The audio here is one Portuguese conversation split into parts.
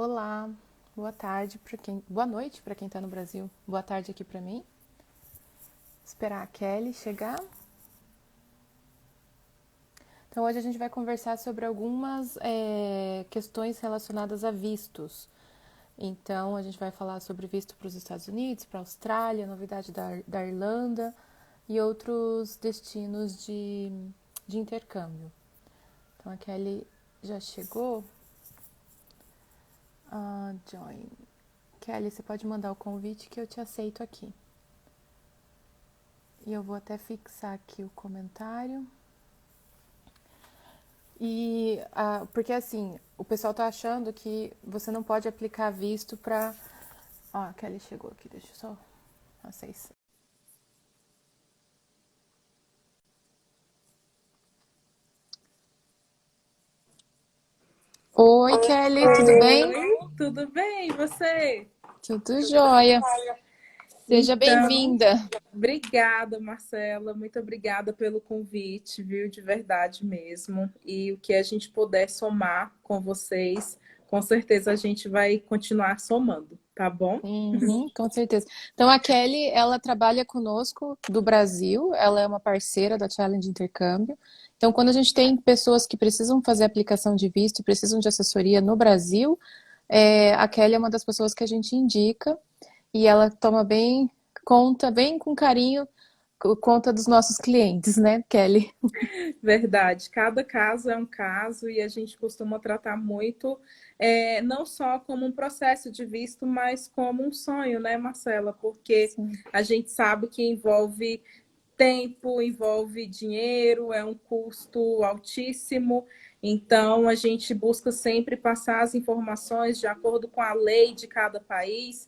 Olá, boa tarde para quem, boa noite para quem está no Brasil. Boa tarde aqui para mim. Esperar a Kelly chegar. Então hoje a gente vai conversar sobre algumas questões relacionadas a vistos. Então a gente vai falar sobre visto para os Estados Unidos, para a Austrália, novidade da Irlanda e outros destinos de intercâmbio. Então a Kelly já chegou. Join. Kelly, você pode mandar o convite que eu te aceito aqui. E eu vou até fixar aqui o comentário. Porque assim, o pessoal tá achando que você não pode aplicar visto pra. Ó, a Kelly chegou aqui, deixa eu só. Acessar. Oi, Kelly, tudo bem? Oi, tudo bem? E você? Tudo jóia. Seja Então, bem-vinda. obrigada, Marcela. Muito obrigada pelo convite, viu? De verdade mesmo. E o que a gente puder somar com vocês, com certeza a gente vai continuar somando, tá bom? Uhum, com certeza. Então, a Kelly, ela trabalha conosco do Brasil, ela é uma parceira da Challenge Intercâmbio. Então, quando a gente tem pessoas que precisam fazer aplicação de visto e precisam de assessoria no Brasil, a Kelly é uma das pessoas que a gente indica e ela toma bem conta, bem com carinho, conta dos nossos clientes, né, Kelly? Verdade, cada caso é um caso e a gente costuma tratar muito, não só como um processo de visto, mas como um sonho, né, Marcela? Porque Sim. a gente sabe que envolve tempo, envolve dinheiro, é um custo altíssimo. Então, a gente busca sempre passar as informações de acordo com a lei de cada país.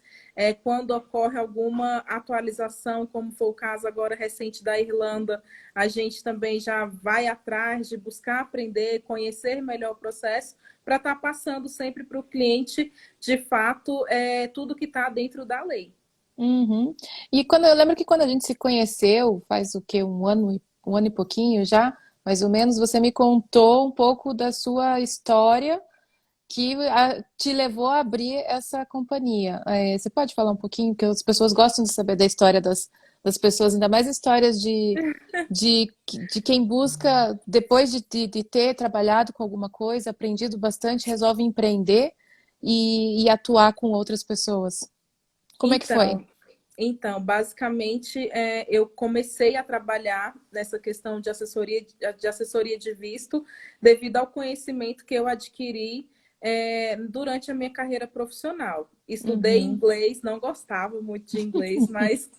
Quando ocorre alguma atualização, como foi o caso agora recente da Irlanda, a gente também já vai atrás de buscar aprender, conhecer melhor o processo, para estar passando sempre para o cliente, de fato, tudo que está dentro da lei. Uhum. E quando eu lembro que quando a gente se conheceu, faz o quê? Um ano e pouquinho já, mais ou menos, você me contou um pouco da sua história que te levou a abrir essa companhia. Você pode falar um pouquinho, que as pessoas gostam de saber da história das pessoas, ainda mais histórias de quem busca, depois de ter trabalhado com alguma coisa, aprendido bastante, resolve empreender e atuar com outras pessoas. Como é que foi? Então, basicamente, eu comecei a trabalhar nessa questão de assessoria de visto devido ao conhecimento que eu adquiri durante a minha carreira profissional. Estudei Uhum. inglês, não gostava muito de inglês, mas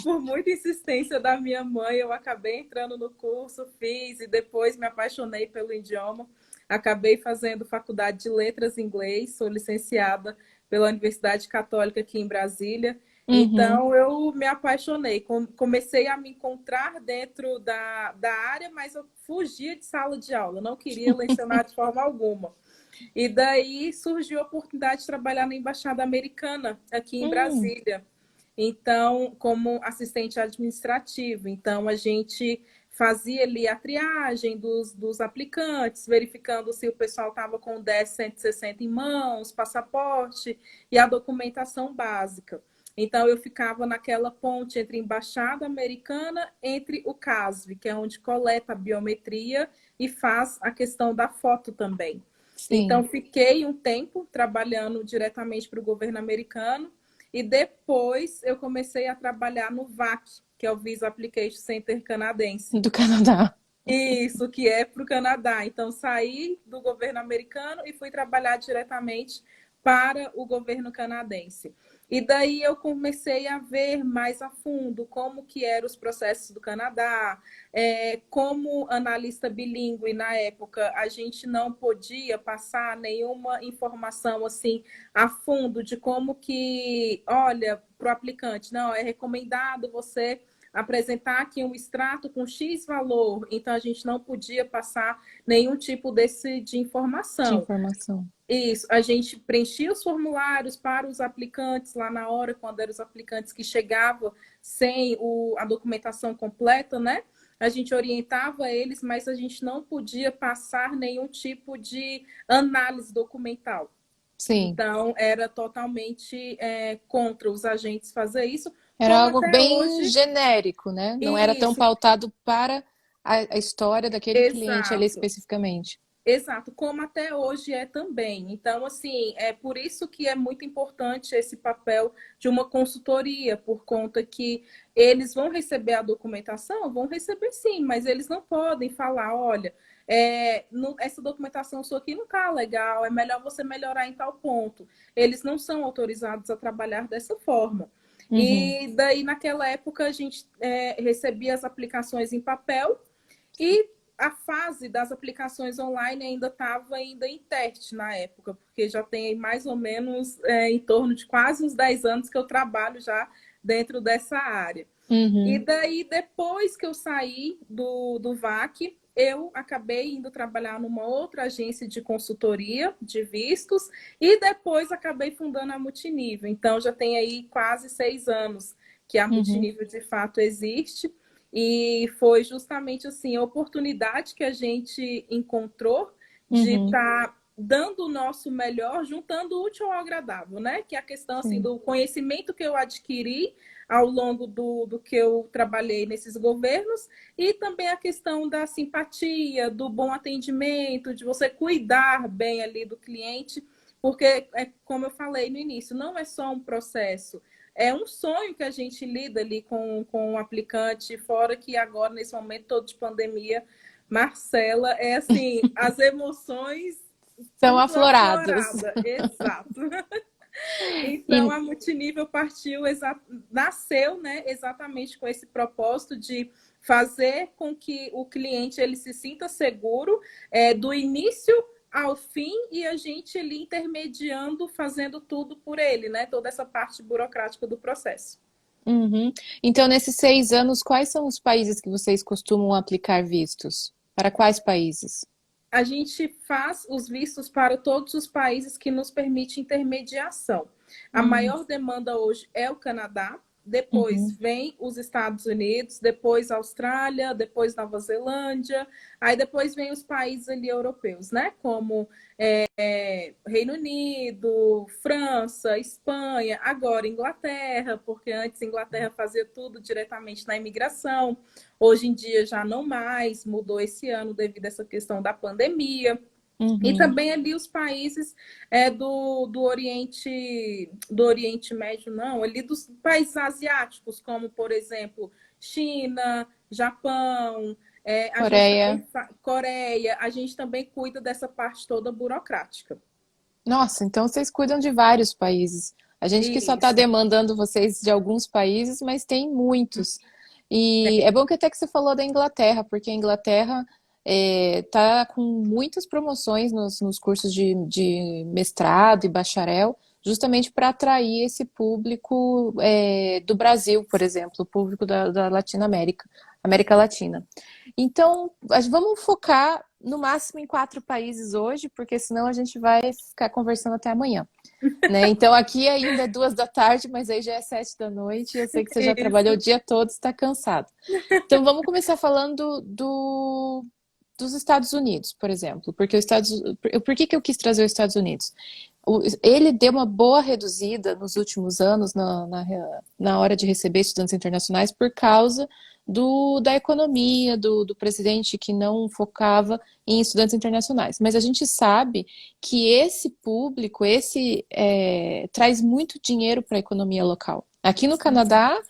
por muita insistência da minha mãe, eu acabei entrando no curso, fiz e depois me apaixonei pelo idioma. Acabei fazendo faculdade de letras em inglês, sou licenciada pela Universidade Católica aqui em Brasília. Uhum. Então, eu me apaixonei. Comecei a me encontrar dentro da área, mas eu fugia de sala de aula, não queria lecionar de forma alguma. E daí surgiu a oportunidade de trabalhar na Embaixada Americana, aqui em Hum. Brasília. Então, como assistente administrativo. Então, a gente fazia ali a triagem dos aplicantes, verificando se o pessoal estava com o 10.160 em mãos, passaporte e a documentação básica. Então, eu ficava naquela ponte entre a Embaixada Americana, entre o CASV, que é onde coleta a biometria e faz a questão da foto também. Então, Sim. fiquei um tempo trabalhando diretamente para o governo americano e depois eu comecei a trabalhar no VAC, que é o Visa Application Center canadense. Do Canadá. Isso, que é para o Canadá. Então, saí do governo americano e fui trabalhar diretamente para o governo canadense. E daí eu comecei a ver mais a fundo como que eram os processos do Canadá, como analista bilíngue na época a gente não podia passar nenhuma informação assim a fundo de como que, olha, para o aplicante, não, é recomendado você apresentar aqui um extrato com X valor, então a gente não podia passar nenhum tipo de De informação. informação. Isso, a gente preenchia os formulários para os aplicantes lá na hora, quando eram os aplicantes que chegavam sem a documentação completa, né? A gente orientava eles, mas a gente não podia passar nenhum tipo de análise documental. Sim. Então, era totalmente contra os agentes fazer isso, Era como algo até bem hoje. genérico, né? Não era tão Isso, pautado para a história daquele cliente ali exato. especificamente. Exato, como até hoje é também. Então, assim, é por isso que é muito importante esse papel de uma consultoria, por conta que eles vão receber a documentação, vão receber sim, mas eles não podem falar, olha, essa documentação sua aqui não está legal, é melhor você melhorar em tal ponto. Eles não são autorizados a trabalhar dessa forma. Uhum, E daí, naquela época, a gente recebia as aplicações em papel e a fase das aplicações online ainda estava ainda em teste na época, porque já tem mais ou menos em torno de quase uns 10 anos que eu trabalho já dentro dessa área. E uhum, daí, depois que eu saí do VAC, eu acabei indo trabalhar numa outra agência de consultoria de vistos e depois acabei fundando a Multinível. Então, já tem aí quase 6 anos que a uhum, Multinível de fato existe. E foi justamente assim a oportunidade que a gente encontrou de uhum, estar dando o nosso melhor, juntando o útil ao agradável, né? Que é a questão assim sim. do conhecimento que eu adquiri ao longo do que eu trabalhei nesses governos e também a questão da simpatia, do bom atendimento, de você cuidar bem ali do cliente, porque como eu falei no início, não é só um processo, é um sonho que a gente lida ali com o aplicante, fora que agora, nesse momento todo de pandemia, Marcela, é assim, as emoções São tudo afloradas. aflorada, exato. Então, E, a Multinível nasceu, né, exatamente com esse propósito de fazer com que o cliente ele se sinta seguro do início ao fim e a gente ali intermediando, fazendo tudo por ele, né? Toda essa parte burocrática do processo. uhum. Então, nesses 6 anos, quais são os países que vocês costumam aplicar vistos? Para quais países? A gente faz os vistos para todos os países que nos permite intermediação. A Hum, maior demanda hoje é o Canadá, depois uhum. vem os Estados Unidos, depois a Austrália, depois Nova Zelândia, aí depois vem os países ali europeus, né? Como Reino Unido, França, Espanha, agora Inglaterra, porque antes a Inglaterra fazia tudo diretamente na imigração. Hoje em dia já não mais, mudou esse ano devido a essa questão da pandemia. E Uhum. também ali os países do Oriente Médio, não, ali dos países asiáticos, como, por exemplo, China, Japão, a gente Coreia. também, Coreia, a gente também cuida dessa parte toda burocrática. Nossa, então vocês cuidam de vários países. A gente que só está Isso. demandando vocês de alguns países, mas tem muitos. E é bom que até que você falou da Inglaterra, porque a Inglaterra está com muitas promoções nos cursos de mestrado e bacharel, justamente para atrair esse público do Brasil, por exemplo, o público da Latinoamérica, América Latina. Então, vamos focar no máximo em 4 países hoje, porque senão a gente vai ficar conversando até amanhã, né? Então, aqui ainda é 2 da tarde, mas aí já é 7 da noite. E eu sei que você já trabalhou o Isso. dia todo, está cansado. Então, vamos começar falando dos Estados Unidos, por exemplo, porque por que que eu quis trazer os Estados Unidos? Ele deu uma boa reduzida nos últimos anos na hora de receber estudantes internacionais por causa da economia, do presidente que não focava em estudantes internacionais. Mas a gente sabe que esse público, traz muito dinheiro para a economia local. Aqui no Canadá,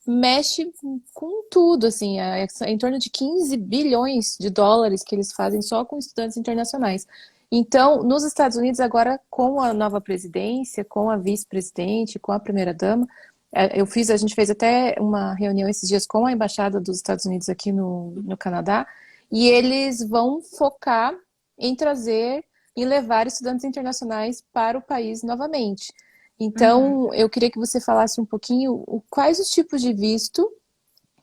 mexe com tudo, assim, em torno de 15 bilhões de dólares que eles fazem só com estudantes internacionais. Então, nos Estados Unidos, agora, com a nova presidência, com a vice-presidente, com a primeira-dama, a gente fez até uma reunião esses dias com a embaixada dos Estados Unidos aqui no Canadá, e eles vão focar em em levar estudantes internacionais para o país novamente. Uhum. Então, eu queria que você falasse um pouquinho quais os tipos de visto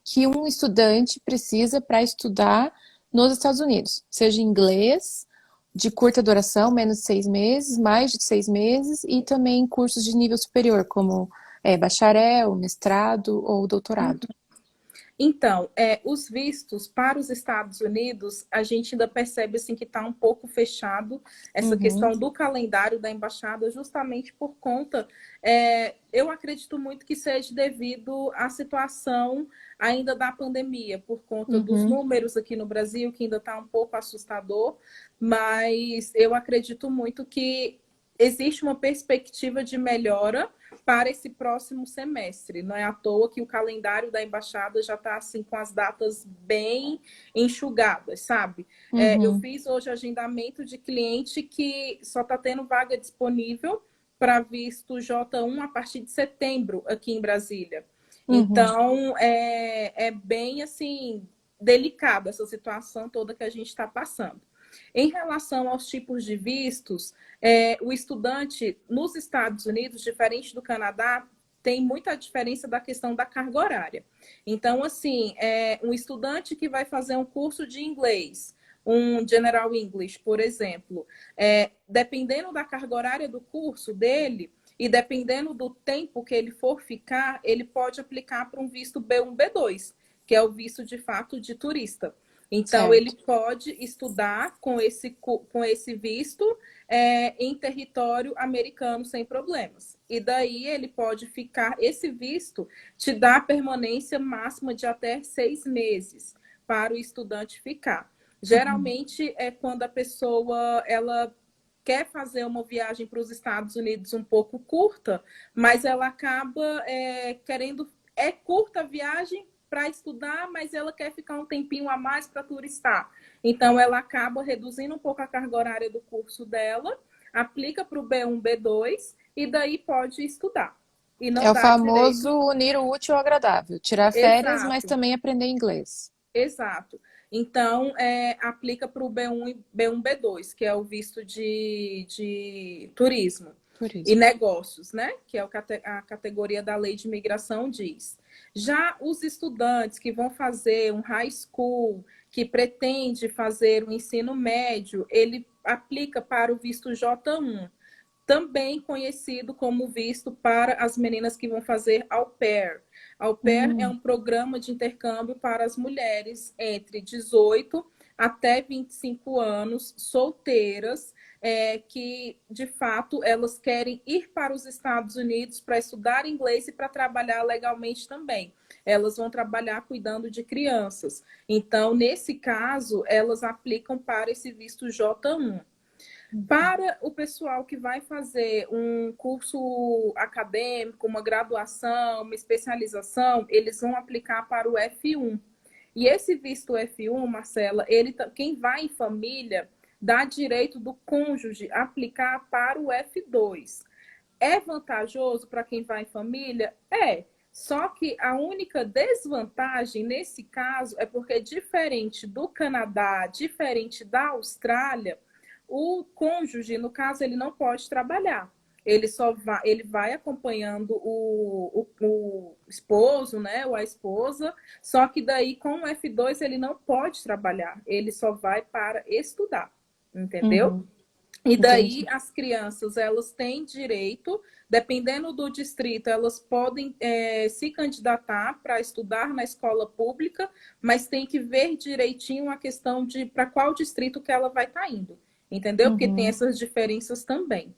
que um estudante precisa para estudar nos Estados Unidos, seja inglês, de curta duração, menos de 6 meses, mais de 6 meses, e também cursos de nível superior, como bacharel, mestrado ou doutorado. Então, os vistos para os Estados Unidos, a gente ainda percebe assim, que está um pouco fechado essa Uhum, questão do calendário da embaixada, justamente por conta, eu acredito muito que seja devido à situação ainda da pandemia, por conta dos uhum, números aqui no Brasil, que ainda está um pouco assustador, mas eu acredito muito que existe uma perspectiva de melhora para esse próximo semestre. Não é à toa que o calendário da embaixada já está assim com as datas bem enxugadas, sabe? Eu uhum, fiz hoje agendamento de cliente que só está tendo vaga disponível para visto J1 a partir de setembro aqui em Brasília. uhum. Então, é bem assim delicado essa situação toda que a gente está passando. Em relação aos tipos de vistos, o estudante nos Estados Unidos, diferente do Canadá, tem muita diferença da questão da carga horária. Então, assim, um estudante que vai fazer um curso de inglês, um General English, por exemplo, dependendo da carga horária do curso dele e dependendo do tempo que ele for ficar, ele pode aplicar para um visto B1, B2, que é o visto de fato de turista. Então, ele Certo. pode estudar com esse visto em território americano sem problemas. E daí ele pode ficar, esse visto te dá a permanência máxima de até 6 meses para o estudante ficar. Uhum. Geralmente é quando a pessoa ela quer fazer uma viagem para os Estados Unidos um pouco curta, mas ela acaba querendo. É curta a viagem para estudar, mas ela quer ficar um tempinho a mais para turistar. Então, ela acaba reduzindo um pouco a carga horária do curso dela, aplica para o B1, B2 e daí pode estudar. E É não o dá famoso direito. unir o útil ao agradável. Tirar férias, mas Exato, também aprender inglês. exato. Então, aplica para o B1 e B1, B2, que é o visto de turismo e Turismo. negócios, né? Que é a categoria da lei de imigração diz. Já os estudantes que vão fazer um high school, que pretende fazer um ensino médio, ele aplica para o visto J1, também conhecido como visto para as meninas que vão fazer au pair. Au pair é Hum, um programa de intercâmbio para as mulheres entre 18 até 25 anos, solteiras, que de fato elas querem ir para os Estados Unidos para estudar inglês e para trabalhar legalmente também. Elas vão trabalhar cuidando de crianças. Então, nesse caso, elas aplicam para esse visto J1. Para o pessoal que vai fazer um curso acadêmico, uma graduação, uma especialização, eles vão aplicar para o F1. E esse visto F1, Marcela, quem vai em família dá direito do cônjuge aplicar para o F2. É vantajoso para quem vai em família? É. Só que a única desvantagem nesse caso é porque, diferente do Canadá, diferente da Austrália, o cônjuge, no caso, ele não pode trabalhar. Ele vai acompanhando o esposo, né, ou a esposa, só que daí com o F2 ele não pode trabalhar, ele só vai para estudar, entendeu? uhum, E daí entendi. as crianças elas têm direito, dependendo do distrito, elas podem se candidatar para estudar na escola pública, mas tem que ver direitinho a questão de para qual distrito que ela vai estar indo, entendeu? Porque tem Uhum. essas diferenças também.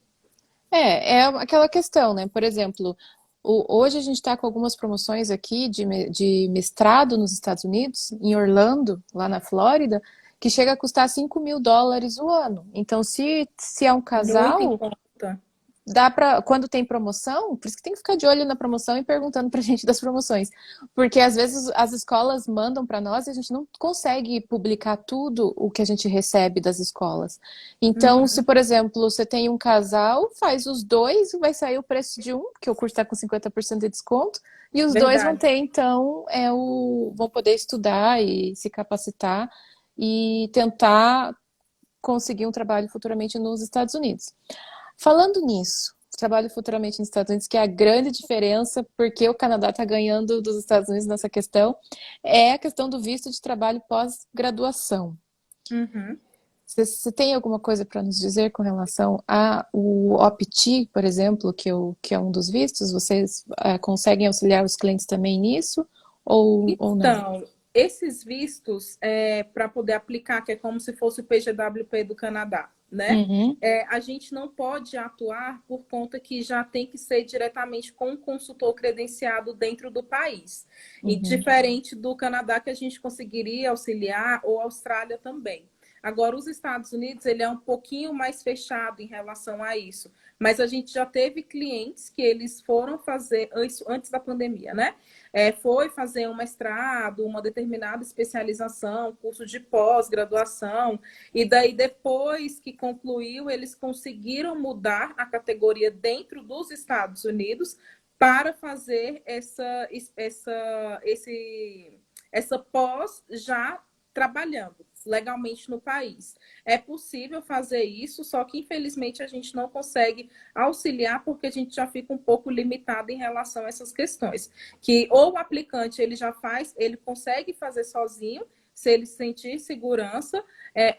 É aquela questão, né? Por exemplo, hoje a gente está com algumas promoções aqui de mestrado nos Estados Unidos, em Orlando, lá na Flórida, que chega a custar US$ 5.000 o ano. Então, se é um Muito em casal, conta. dá para, quando tem promoção, por isso que tem que ficar de olho na promoção e perguntando pra gente das promoções, porque às vezes as escolas mandam para nós e a gente não consegue publicar tudo o que a gente recebe das escolas. Então, se Uhum, por exemplo, você tem um casal, faz os dois, vai sair o preço de um, que o curso está com 50% de desconto, e os dois vão verdade. ter então vão poder estudar e se capacitar e tentar conseguir um trabalho futuramente nos Estados Unidos. Falando nisso, trabalho futuramente nos Estados Unidos, que é a grande diferença, porque o Canadá está ganhando dos Estados Unidos nessa questão, é a questão do visto de trabalho pós-graduação. Uhum. Você tem alguma coisa para nos dizer com relação ao OPT, por exemplo, que é um dos vistos? Vocês conseguem auxiliar os clientes também nisso? ou não? Então, esses vistos, para poder aplicar, que é como se fosse o PGWP do Canadá, né? Uhum, A gente não pode atuar por conta que já tem que ser diretamente com um consultor credenciado dentro do país. E uhum. diferente do Canadá, que a gente conseguiria auxiliar, ou Austrália também. Agora, os Estados Unidos, ele é um pouquinho mais fechado em relação a isso. Mas a gente já teve clientes que eles foram fazer isso antes da pandemia, né? Foi fazer um mestrado, uma determinada especialização, curso de pós-graduação, e daí depois que concluiu, eles conseguiram mudar a categoria dentro dos Estados Unidos para fazer essa pós já trabalhando legalmente no país. É possível fazer isso, só que infelizmente a gente não consegue auxiliar porque a gente já fica um pouco limitado em relação a essas questões. Que ou o aplicante ele já faz, ele consegue fazer sozinho, se ele sentir segurança,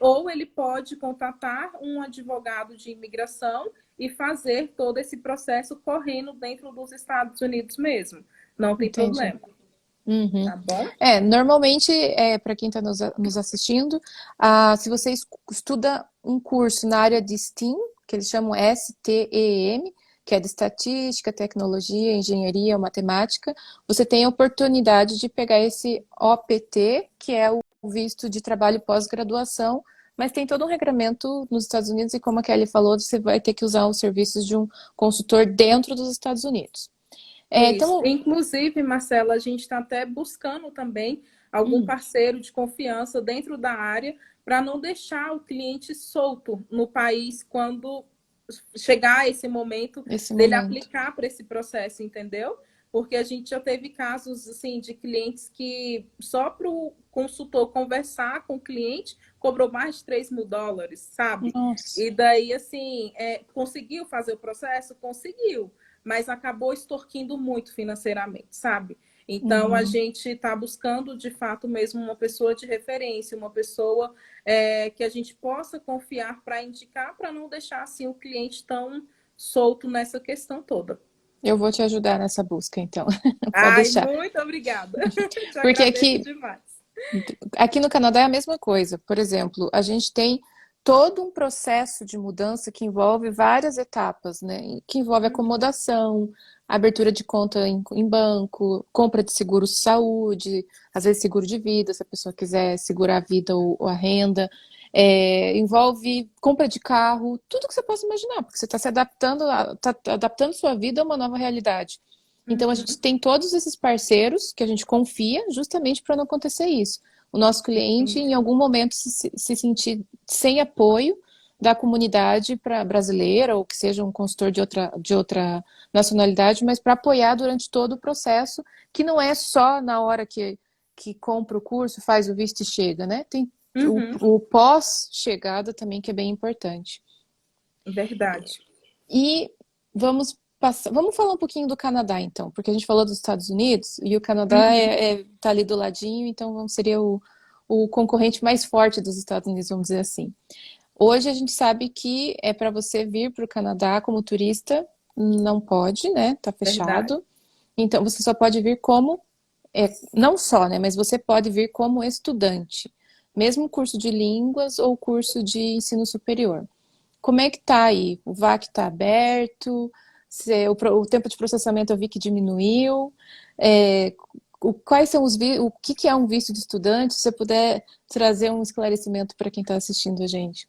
ou ele pode contatar um advogado de imigração e fazer todo esse processo correndo dentro dos Estados Unidos mesmo. Não tem Entendi. problema, Uhum. tá bom? Normalmente, para quem está nos assistindo, se você estuda um curso na área de STEAM, que eles chamam STEM, que é de Estatística, Tecnologia, Engenharia ou Matemática, você tem a oportunidade de pegar esse OPT, que é o visto de trabalho pós-graduação, mas tem todo um regramento nos Estados Unidos e, como a Kelly falou, você vai ter que usar os serviços de um consultor dentro dos Estados Unidos. Isso. Então, Inclusive, Marcela, a gente está até buscando também algum hum, parceiro de confiança dentro da área para não deixar o cliente solto no país quando chegar esse momento esse dele momento. aplicar para esse processo, entendeu? Porque a gente já teve casos assim de clientes que só para o consultor conversar com o cliente cobrou mais de US$ 3.000, sabe? Nossa. E daí, assim, conseguiu fazer o processo? Conseguiu, mas acabou extorquindo muito financeiramente, sabe? Então, a Uhum. gente está buscando, de fato, mesmo uma pessoa de referência, uma pessoa que a gente possa confiar para indicar, para não deixar assim o cliente tão solto nessa questão toda. Eu vou te ajudar nessa busca, então. Pode Ai, deixar. muito obrigada. Te Porque agradeço demais. aqui no Canadá é a mesma coisa. Por exemplo, a gente tem todo um processo de mudança que envolve várias etapas, né? Que envolve Uhum, acomodação, abertura de conta em banco, compra de seguro saúde, às vezes seguro de vida, se a pessoa quiser segurar a vida ou a renda. Envolve compra de carro, tudo que você possa imaginar, porque você está se adaptando, está adaptando sua vida a uma nova realidade. Então, a gente uhum, tem todos esses parceiros que a gente confia justamente para não acontecer isso. O nosso cliente, em entendi. algum momento, se sentir sem apoio da comunidade brasileira, ou que seja um consultor de outra nacionalidade, mas para apoiar durante todo o processo, que não é só na hora que compra o curso, faz o visto e chega, né? Tem Uhum, o pós-chegada também, que é bem importante. verdade. E vamos falar um pouquinho do Canadá, então, porque a gente falou dos Estados Unidos e o Canadá Uhum, tá ali do ladinho, então seria o concorrente mais forte dos Estados Unidos, vamos dizer assim. Hoje a gente sabe que é para você vir para o Canadá como turista, não pode, né? Tá verdade. fechado. Então você só pode vir como, não só, né? Mas você pode vir como estudante, mesmo curso de línguas ou curso de ensino superior. Como é que tá aí? O VAC está aberto? O tempo de processamento eu vi que diminuiu. É, quais são o que é um visto de estudante? Se você puder trazer um esclarecimento para quem está assistindo a gente.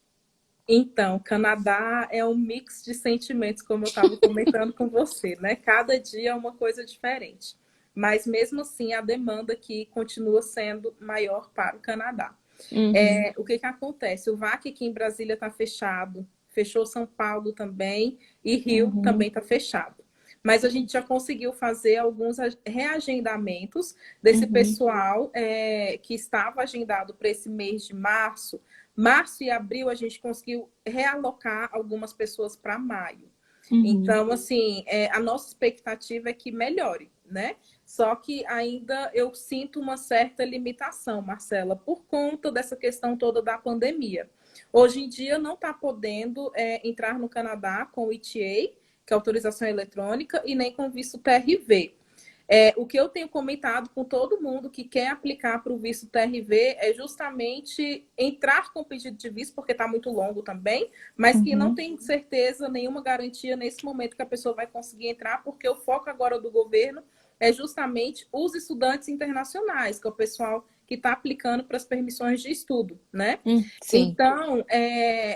Então, Canadá é um mix de sentimentos, como eu estava comentando com você, né? Cada dia é uma coisa diferente. Mas mesmo assim, a demanda aqui continua sendo maior para o Canadá. Uhum, O que que acontece? O VAC aqui em Brasília está fechado, fechou São Paulo também e Rio uhum, também está fechado. Mas a gente já conseguiu fazer alguns reagendamentos desse uhum, pessoal que estava agendado para esse mês de março. Março e abril a gente conseguiu realocar algumas pessoas para maio. uhum. Então, assim, a nossa expectativa é que melhore, né? Só que ainda eu sinto uma certa limitação, Marcela, por conta dessa questão toda da pandemia. Hoje em dia não está podendo entrar no Canadá com o ETA, que é autorização eletrônica, e nem com visto PRV. O que eu tenho comentado com todo mundo que quer aplicar para o visto TRV é justamente entrar com pedido de visto, porque está muito longo também, mas que não Uhum. tem certeza, nenhuma garantia nesse momento que a pessoa vai conseguir entrar, porque o foco agora do governo é justamente os estudantes internacionais, que é o pessoal que está aplicando para as permissões de estudo, né? Sim. Então,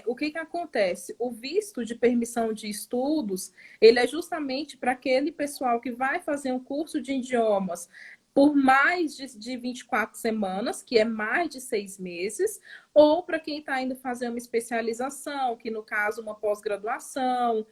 o que acontece? O visto de permissão de estudos, ele é justamente para aquele pessoal que vai fazer um curso de idiomas por mais de 24 semanas, que é mais de 6 meses, ou para quem está indo fazer uma especialização, que no caso uma pós-graduação,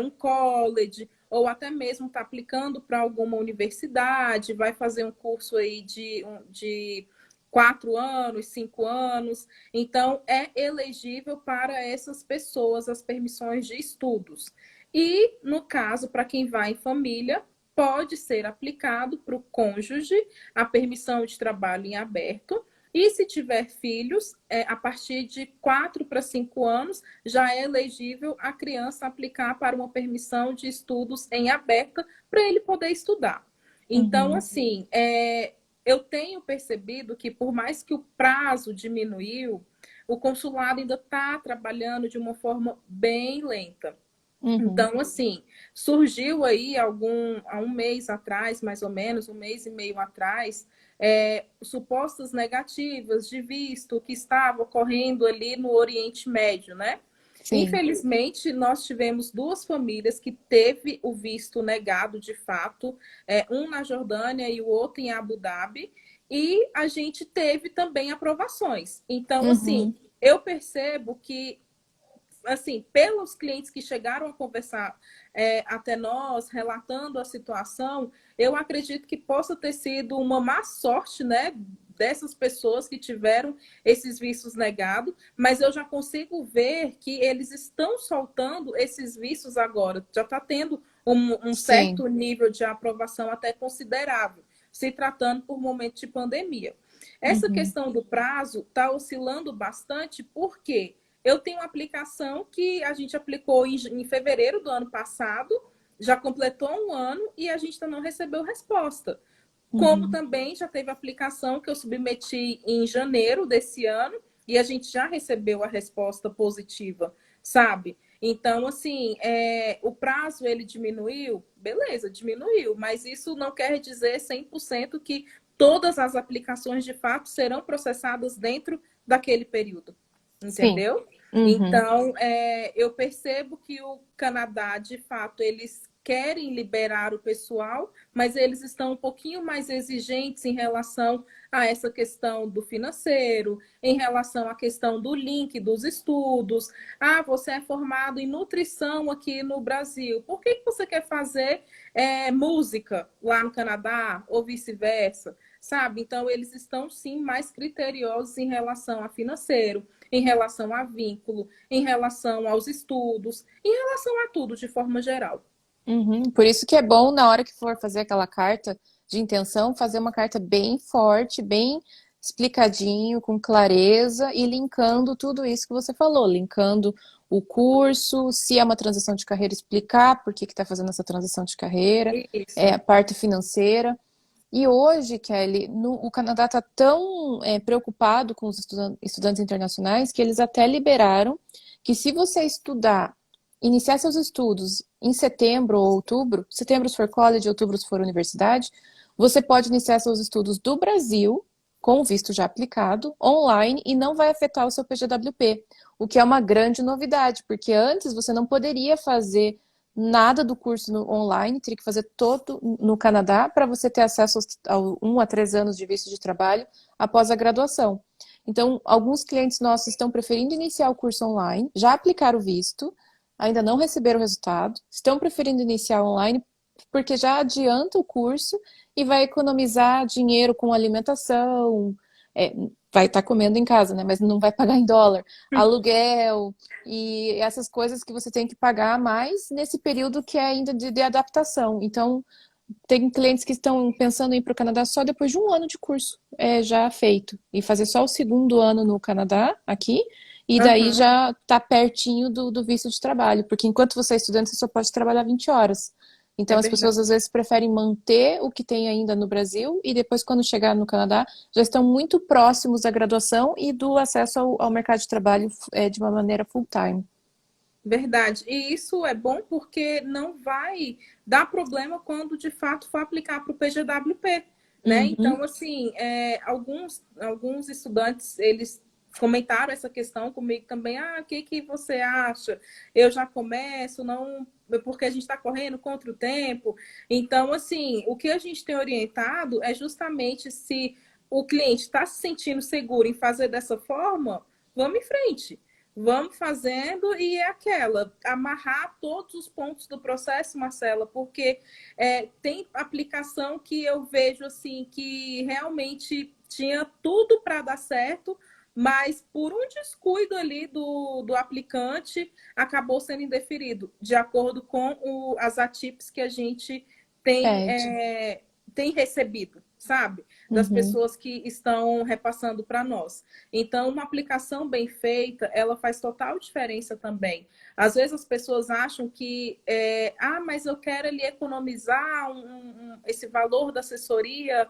um college, ou até mesmo está aplicando para alguma universidade, vai fazer um curso aí de 4 anos, 5 anos. Então, é elegível para essas pessoas as permissões de estudos. E, no caso, para quem vai em família, pode ser aplicado para o cônjuge a permissão de trabalho em aberto. E se tiver filhos, a partir de 4 para 5 anos, já é elegível a criança aplicar para uma permissão de estudos em aberta para ele poder estudar. Então, Uhum. assim, eu tenho percebido que, por mais que o prazo diminuiu, o consulado ainda está trabalhando de uma forma bem lenta. Uhum. Então, assim, surgiu aí há um mês atrás, mais ou menos, um mês e meio atrás, supostas negativas de visto que estava ocorrendo ali no Oriente Médio, né? Sim. Infelizmente, nós tivemos duas famílias que teve o visto negado de fato, um na Jordânia e o outro em Abu Dhabi, e a gente teve também aprovações. Então, assim, Uhum. eu percebo que assim, pelos clientes que chegaram a conversar até nós, relatando a situação, eu acredito que possa ter sido uma má sorte, né? Dessas pessoas que tiveram esses vistos negados, mas eu já consigo ver que eles estão soltando esses vistos agora, já está tendo um Sim. certo nível de aprovação até considerável, se tratando por momento de pandemia. Essa Uhum. questão do prazo está oscilando bastante, porque eu tenho uma aplicação que a gente aplicou em fevereiro do ano passado, já completou um ano e a gente ainda não recebeu resposta. Como Uhum. também já teve aplicação que eu submeti em janeiro desse ano e a gente já recebeu a resposta positiva, sabe? Então, assim, o prazo ele diminuiu, beleza, diminuiu, mas isso não quer dizer 100% que todas as aplicações de fato serão processadas dentro daquele período, Sim. entendeu? Uhum. Então, eu percebo que o Canadá, de fato, eles querem liberar o pessoal, mas eles estão um pouquinho mais exigentes em relação a essa questão do financeiro, em relação à questão do link dos estudos. Ah, você é formado em nutrição aqui no Brasil, por que você quer fazer música lá no Canadá ou vice-versa? Sabe? Então, eles estão sim mais criteriosos em relação a financeiro, em relação a vínculo, em relação aos estudos, em relação a tudo de forma geral. Uhum. Por isso que é bom, na hora que for fazer aquela carta de intenção, fazer uma carta bem forte, bem explicadinho, com clareza e linkando tudo isso que você falou, linkando o curso, se é uma transição de carreira, explicar por que está fazendo essa transição de carreira, a Isso. parte financeira. E hoje, Kelly, o Canadá está tão preocupado com os estudantes internacionais que eles até liberaram que se você estudar, iniciar seus estudos em setembro ou outubro, setembro se for college, outubro se for universidade, você pode iniciar seus estudos do Brasil, com o visto já aplicado, online, e não vai afetar o seu PGWP, o que é uma grande novidade, porque antes você não poderia fazer nada do curso online, teria que fazer todo no Canadá para você ter acesso a 1 a 3 anos de visto de trabalho após a graduação. Então, alguns clientes nossos estão preferindo iniciar o curso online, já aplicaram o visto, ainda não receberam o resultado, estão preferindo iniciar online porque já adianta o curso e vai economizar dinheiro com alimentação, é, vai estar comendo em casa, né? Mas não vai pagar em dólar, aluguel e essas coisas que você tem que pagar mais nesse período que é ainda de adaptação. Então, tem clientes que estão pensando em ir para o Canadá só depois de um ano de curso já feito e fazer só o segundo ano no Canadá, aqui, e daí Uhum. já está pertinho do visto de trabalho, porque enquanto você é estudante, você só pode trabalhar 20 horas. É Então, as pessoas verdade. às vezes preferem manter o que tem ainda no Brasil e depois, quando chegar no Canadá, já estão muito próximos da graduação e do acesso ao mercado de trabalho de uma maneira full-time. Verdade. E isso é bom porque não vai dar problema quando de fato for aplicar para o PGWP, né? Uhum. Então, assim, alguns estudantes, eles comentaram essa questão comigo também. Ah, o que que você acha? Eu já começo, não, porque a gente está correndo contra o tempo. Então, assim, o que a gente tem orientado é justamente se o cliente está se sentindo seguro em fazer dessa forma, vamos em frente. Vamos fazendo e é aquela, amarrar todos os pontos do processo, Marcela, porque tem aplicação que eu vejo assim que realmente tinha tudo para dar certo, mas por um descuido ali do aplicante acabou sendo indeferido, de acordo com as ATIPs que a gente tem, Pede. tem recebido, sabe? Das Uhum. pessoas que estão repassando para nós. Então, uma aplicação bem feita, ela faz total diferença também. Às vezes as pessoas acham que, mas eu quero ali economizar esse valor da assessoria.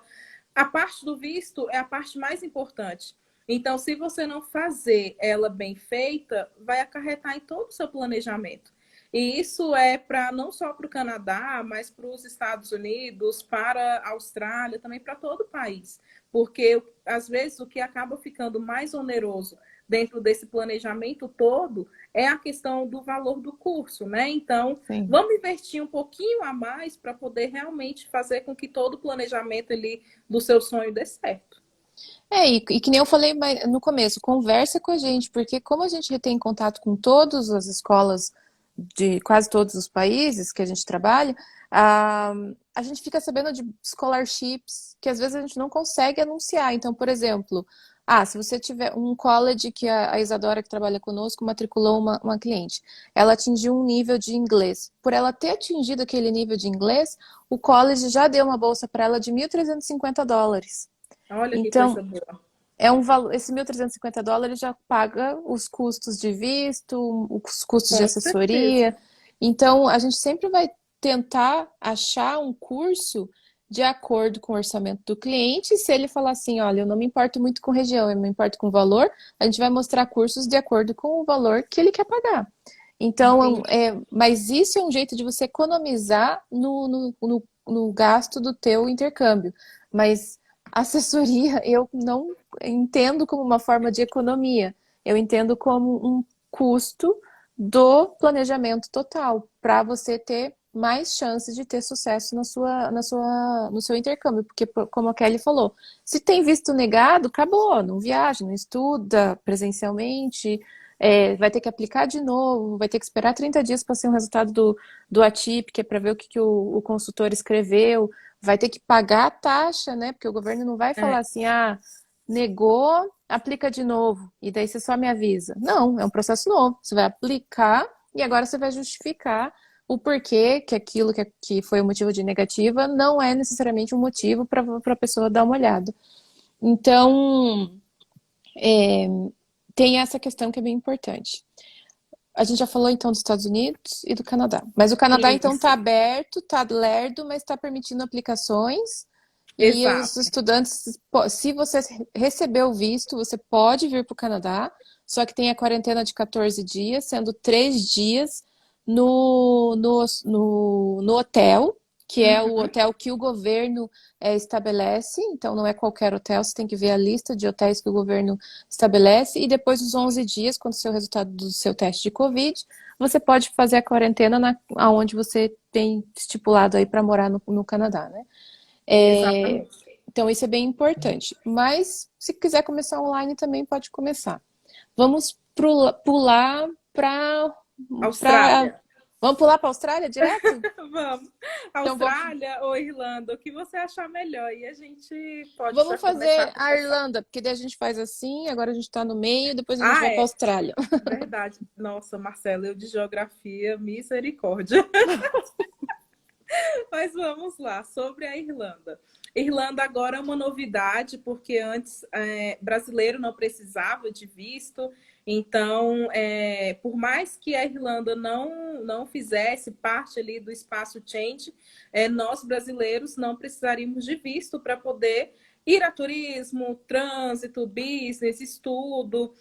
A parte do visto é a parte mais importante. Então, se você não fazer ela bem feita, vai acarretar em todo o seu planejamento. E isso é para não só para o Canadá, mas para os Estados Unidos, para a Austrália, também para todo o país. Porque, às vezes, o que acaba ficando mais oneroso dentro desse planejamento todo é a questão do valor do curso, né? Então, Sim. vamos investir um pouquinho a mais para poder realmente fazer com que todo o planejamento ali do seu sonho dê certo. E que nem eu falei no começo, conversa com a gente, porque como a gente tem contato com todas as escolas de quase todos os países que a gente trabalha, a, a gente fica sabendo de scholarships que às vezes a gente não consegue anunciar. Então, por exemplo, se você tiver um college que a Isadora que trabalha conosco matriculou uma cliente, ela atingiu um nível de inglês. Por ela ter atingido aquele nível de inglês, o college já deu uma bolsa para ela de US$ 1.350. Olha que Então, coisa boa. é um valor, esse US$ 1.350 já paga os custos de visto, os custos de Com certeza. assessoria. Então, a gente sempre vai tentar achar um curso de acordo com o orçamento do cliente. Se ele falar assim, olha, eu não me importo muito com região, eu me importo com valor, a gente vai mostrar cursos de acordo com o valor que ele quer pagar. Então, Entendi. mas isso é um jeito de você economizar no gasto do teu intercâmbio. Mas assessoria eu não entendo como uma forma de economia. Eu entendo como um custo do planejamento total, para você ter mais chances de ter sucesso no seu intercâmbio. Porque, como a Kelly falou, se tem visto negado, acabou, não viaja, não estuda presencialmente, vai ter que aplicar de novo, vai ter que esperar 30 dias para ser um resultado do ATIP, que é para ver o que o consultor escreveu, vai ter que pagar a taxa, né? Porque o governo não vai falar É, assim, negou, aplica de novo, e daí você só me avisa. Não, é um processo novo. Você vai aplicar e agora você vai justificar o porquê que aquilo que foi o motivo de negativa não é necessariamente um motivo para a pessoa dar uma olhada. Então, é, tem essa questão que é bem importante. A gente já falou então dos Estados Unidos e do Canadá. Mas o Canadá então está isso. aberto, está lerdo, mas está permitindo aplicações. E os Exato. estudantes, se você recebeu o visto, você pode vir para o Canadá, só que tem a quarentena de 14 dias, sendo 3 dias no hotel, que é o Uhum. hotel que o governo estabelece. Então, não é qualquer hotel, você tem que ver a lista de hotéis que o governo estabelece. E depois dos 11 dias, quando o seu resultado do seu teste de Covid, você pode fazer a quarentena aonde você tem estipulado aí para morar no Canadá, né? Exatamente. Então, isso é bem importante. Mas, se quiser começar online, também pode começar. Vamos pular para. Austrália. Vamos pular para a Austrália direto? Vamos. Então, Austrália ou Irlanda, o que você achar melhor? E a gente pode já vamos começar a fazer a conversar. Irlanda, porque daí a gente faz assim, agora a gente está no meio, depois a gente Ah, vai para a é. Austrália. Verdade. Nossa, Marcela, eu de geografia, misericórdia. Mas vamos lá, sobre a Irlanda. Irlanda agora é uma novidade, porque antes brasileiro não precisava de visto. Então, por mais que a Irlanda não fizesse parte ali do espaço Change, nós brasileiros não precisaríamos de visto para poder ir a turismo, trânsito, business, estudo.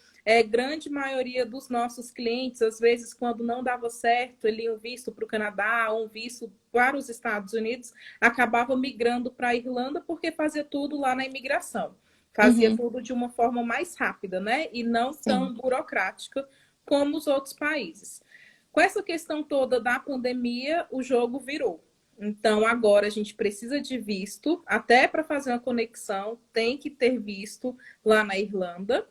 Grande maioria dos nossos clientes, às vezes, quando não dava certo, ele um visto para o Canadá, um visto para os Estados Unidos, acabava migrando para a Irlanda porque fazia tudo lá na imigração. Fazia Uhum, tudo de uma forma mais rápida, né? E não sim. tão burocrática como os outros países. Com essa questão toda da pandemia, o jogo virou. Então, agora a gente precisa de visto, até para fazer uma conexão, tem que ter visto lá na Irlanda.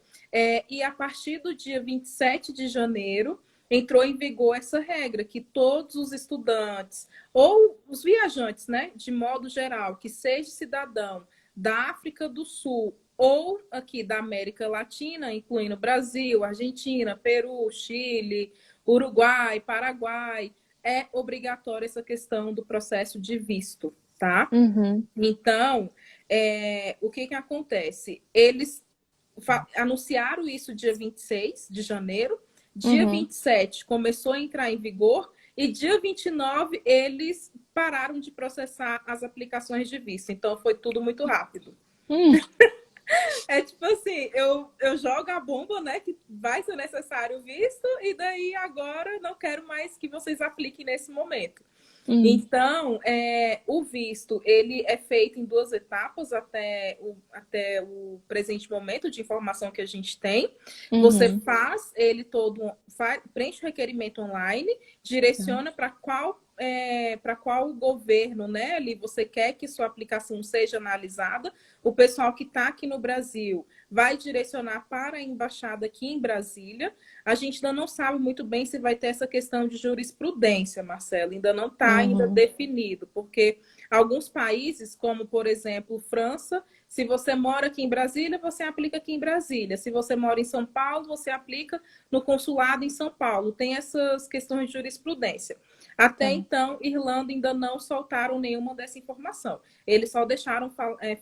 E a partir do dia 27 de janeiro, entrou em vigor essa regra, que todos os estudantes, ou os viajantes, né, de modo geral, que seja cidadão da África do Sul ou aqui da América Latina, incluindo Brasil, Argentina, Peru, Chile, Uruguai, Paraguai, é obrigatória essa questão do processo de visto, tá? Uhum, Então, o que acontece? Eles anunciaram isso dia 26 de janeiro, dia uhum. 27 começou a entrar em vigor e dia 29 eles pararam de processar as aplicações de visto. Então, foi tudo muito rápido. Hum, É tipo assim, eu jogo a bomba, né? Que vai ser necessário visto, e daí agora não quero mais que vocês apliquem nesse momento. hum, Então, o visto ele é feito em duas etapas até o presente momento de informação que a gente tem. Você uhum. faz ele todo, preenche o requerimento online, direciona para qual governo, né? Ali você quer que sua aplicação seja analisada. O pessoal que está aqui no Brasil vai direcionar para a embaixada aqui em Brasília. A gente ainda não sabe muito bem se vai ter essa questão de jurisprudência, Marcelo, ainda não está ainda Uhum. definido, porque alguns países, como por exemplo França, se você mora aqui em Brasília, você aplica aqui em Brasília. Se você mora em São Paulo, você aplica no consulado em São Paulo. Tem essas questões de jurisprudência. Até Tá. então, Irlanda ainda não soltaram nenhuma dessa informação. Eles só deixaram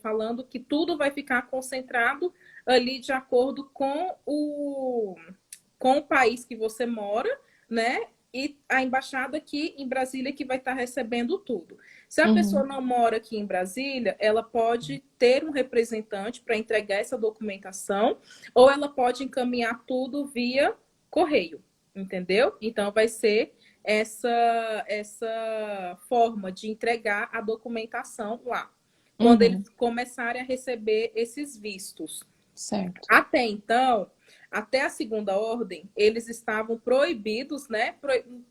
falando que tudo vai ficar concentrado ali de acordo com o país que você mora, né? E a embaixada aqui em Brasília que vai estar recebendo tudo. Se a pessoa Uhum. não mora aqui em Brasília, ela pode ter um representante para entregar essa documentação, ou ela pode encaminhar tudo via correio, entendeu? Então vai ser essa forma de entregar a documentação lá, quando eles Uhum. começarem a receber esses vistos. Certo. Até então, até a segunda ordem, eles estavam proibidos, né?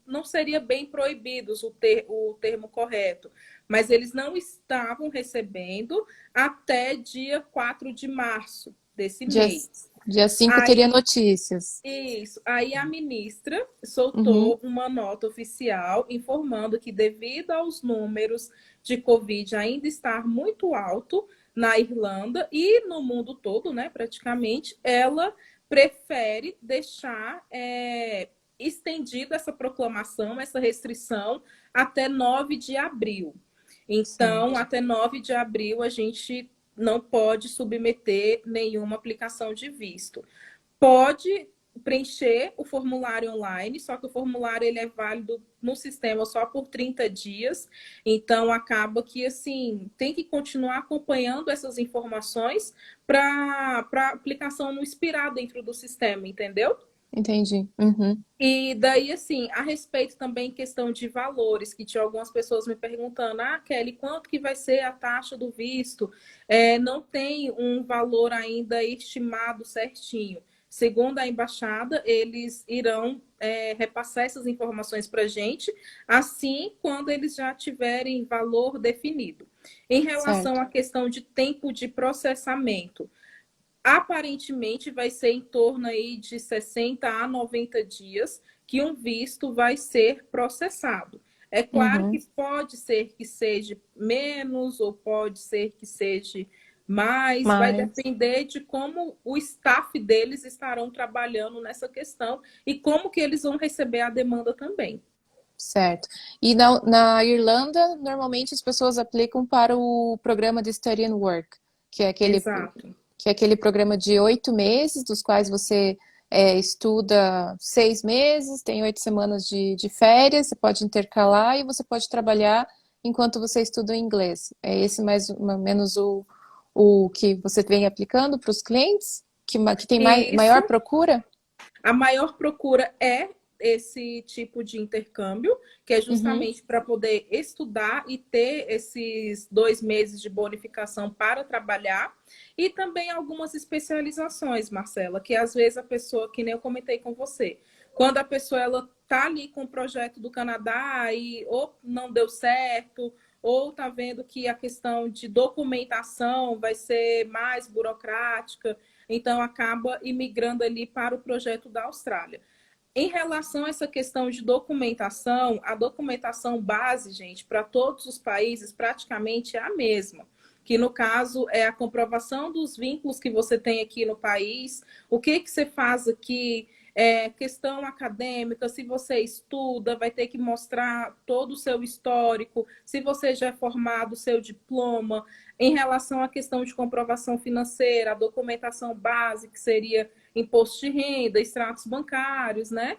Não seria bem proibidos o termo correto, mas eles não estavam recebendo até dia 4 de março desse Dia, mês. dia 5 teria Aí, notícias. isso. Aí a ministra Uhum. soltou uma nota oficial informando que, devido aos números de Covid ainda estar muito alto na Irlanda e no mundo todo, né, praticamente, ela prefere deixar estendida essa proclamação, essa restrição, até 9 de abril. Então, Certo. até 9 de abril, a gente não pode submeter nenhuma aplicação de visto. Pode preencher o formulário online, só que o formulário ele é válido no sistema só por 30 dias, então acaba que assim tem que continuar acompanhando essas informações para a aplicação não expirar dentro do sistema, entendeu? Entendi. Uhum. E daí, assim, a respeito também questão de valores, que tinha algumas pessoas me perguntando, Kelly, quanto que vai ser a taxa do visto? Não tem um valor ainda estimado certinho. Segundo a embaixada, eles irão repassar essas informações para a gente, assim quando eles já tiverem valor definido. Em relação Certo. à questão de tempo de processamento, aparentemente vai ser em torno aí de 60 a 90 dias que um visto vai ser processado. É claro que Uhum. pode ser que seja menos ou pode ser que seja mais, vai Mas, depender de como o staff deles estarão trabalhando nessa questão e como que eles vão receber a demanda também. Certo. E na Irlanda, normalmente as pessoas aplicam para o programa de Study and Work, que é aquele, Exato. que é aquele programa de 8 meses, dos quais você estuda 6 meses, tem 8 semanas de férias, você pode intercalar e você pode trabalhar enquanto você estuda o inglês. É esse mais ou menos o que você vem aplicando para os clientes, que tem maior Isso. procura? A maior procura é esse tipo de intercâmbio, que é Uhum, justamente para poder estudar e ter esses 2 meses de bonificação para trabalhar, e também algumas especializações, Marcela, que às vezes a pessoa, que nem eu comentei com você, quando a pessoa ela tá ali com o projeto do Canadá e ou não deu certo, ou tá vendo que a questão de documentação vai ser mais burocrática, então acaba imigrando ali para o projeto da Austrália. Em relação a essa questão de documentação, a documentação base, gente, para todos os países praticamente é a mesma. Que no caso é a comprovação dos vínculos que você tem aqui no país, o que que você faz aqui, questão acadêmica, se você estuda, vai ter que mostrar todo o seu histórico, se você já é formado, seu diploma. Em relação à questão de comprovação financeira, a documentação base, que seria imposto de renda, extratos bancários, né?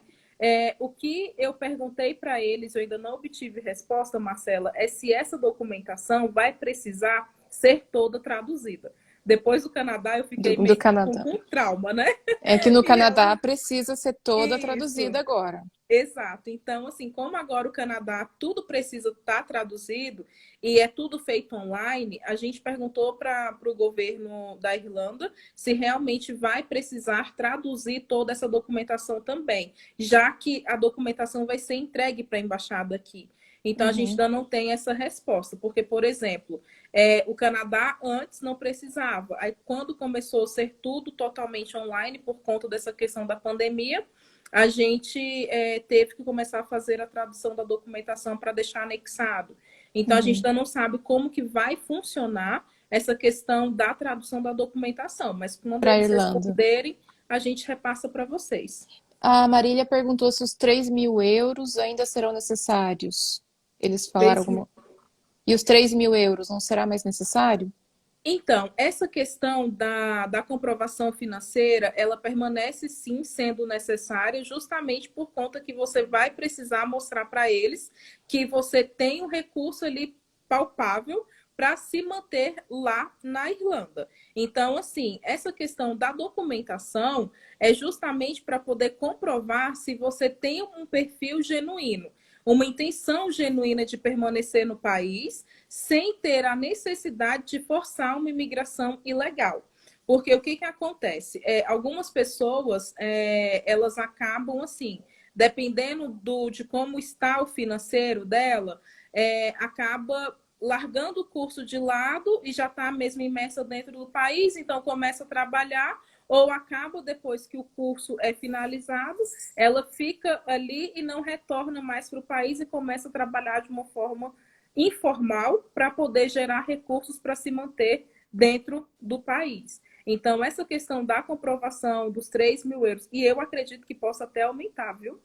O que eu perguntei para eles, eu ainda não obtive resposta, Marcela, é se essa documentação vai precisar ser toda traduzida. Depois do Canadá, eu fiquei do meio que com, Canadá. com trauma, né? É que no E Canadá ela, precisa ser toda traduzida isso. agora. Exato. Então, assim, como agora o Canadá tudo precisa estar traduzido e é tudo feito online, a gente perguntou para o governo da Irlanda se realmente vai precisar traduzir toda essa documentação também, já que a documentação vai ser entregue para a embaixada aqui. Então, a gente Uhum, ainda não tem essa resposta, porque, por exemplo, o Canadá antes não precisava. Aí, quando começou a ser tudo totalmente online por conta dessa questão da pandemia, a gente teve que começar a fazer a tradução da documentação para deixar anexado. Então, a gente uhum. ainda não sabe como que vai funcionar essa questão da tradução da documentação, mas quando Para a eles Irlanda. responderem, a gente repassa para vocês. A Marília perguntou se os 3.000 euros ainda serão necessários. Eles falaram 3 alguma. E os 3.000 euros não será mais necessário? Então, essa questão da comprovação financeira, ela permanece sim sendo necessária, justamente por conta que você vai precisar mostrar para eles que você tem um recurso ali palpável para se manter lá na Irlanda. Então, assim, essa questão da documentação é justamente para poder comprovar se você tem um perfil genuíno, uma intenção genuína de permanecer no país sem ter a necessidade de forçar uma imigração ilegal. Porque o que, que acontece? Algumas pessoas, elas acabam assim, dependendo de como está o financeiro dela, acaba largando o curso de lado e já está mesmo imersa dentro do país, então começa a trabalhar, ou acaba depois que o curso é finalizado, ela fica ali e não retorna mais para o país e começa a trabalhar de uma forma informal para poder gerar recursos para se manter dentro do país. Então, essa questão da comprovação dos 3.000 euros, e eu acredito que possa até aumentar, viu?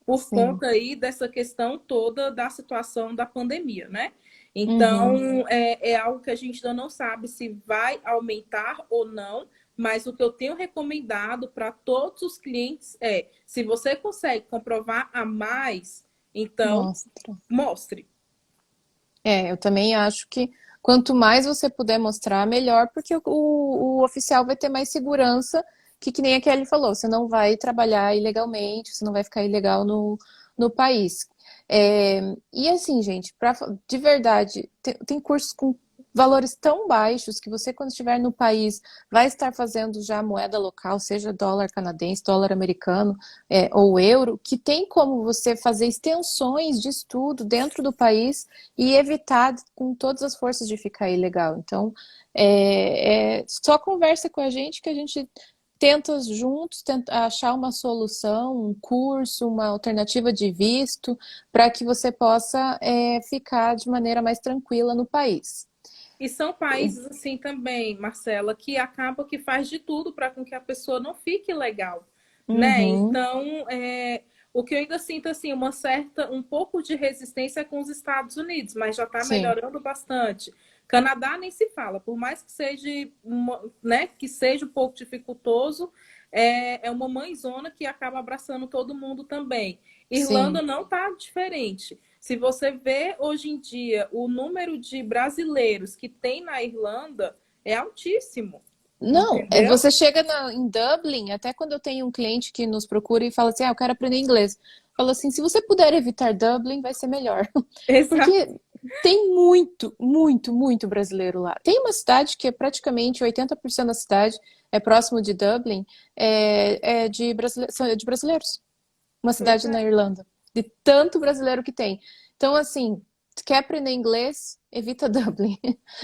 Por Sim. conta aí dessa questão toda da situação da pandemia, né? Uhum. Então, é algo que a gente ainda não sabe se vai aumentar ou não, mas o que eu tenho recomendado para todos os clientes é: se você consegue comprovar a mais, então Mostra. mostre. Eu também acho que quanto mais você puder mostrar, melhor, porque o oficial vai ter mais segurança, que nem a Kelly falou, você não vai trabalhar ilegalmente, você não vai ficar ilegal no país. E assim, gente, de verdade, tem cursos com valores tão baixos que você, quando estiver no país, vai estar fazendo já moeda local, seja dólar canadense, dólar americano, ou euro, que tem como você fazer extensões de estudo dentro do país e evitar com todas as forças de ficar ilegal. Então, só conversa com a gente que a gente tenta juntos achar uma solução, um curso, uma alternativa de visto, para que você possa ficar de maneira mais tranquila no país. E são países assim também, Marcela, que acaba que faz de tudo para com que a pessoa não fique legal, né? Uhum, Então, O que eu ainda sinto assim, um pouco de resistência com os Estados Unidos, mas já está Sim. melhorando bastante. Canadá nem se fala, por mais que seja, né, que seja um pouco dificultoso, é uma mãezona que acaba abraçando todo mundo também. Irlanda Sim. não está diferente. Se você vê hoje em dia o número de brasileiros que tem na Irlanda é altíssimo, Não, entendeu? você chega em Dublin, até quando eu tenho um cliente que nos procura e fala assim, eu quero aprender inglês. Falo assim, se você puder evitar Dublin, vai ser melhor. Exato. Porque tem muito, muito, muito brasileiro lá. Tem uma cidade que é praticamente 80% da cidade é próximo de Dublin, é de brasileiros. Uma Pois cidade na é, Irlanda, de tanto brasileiro que tem. Então, assim, se quer aprender inglês, evita Dublin.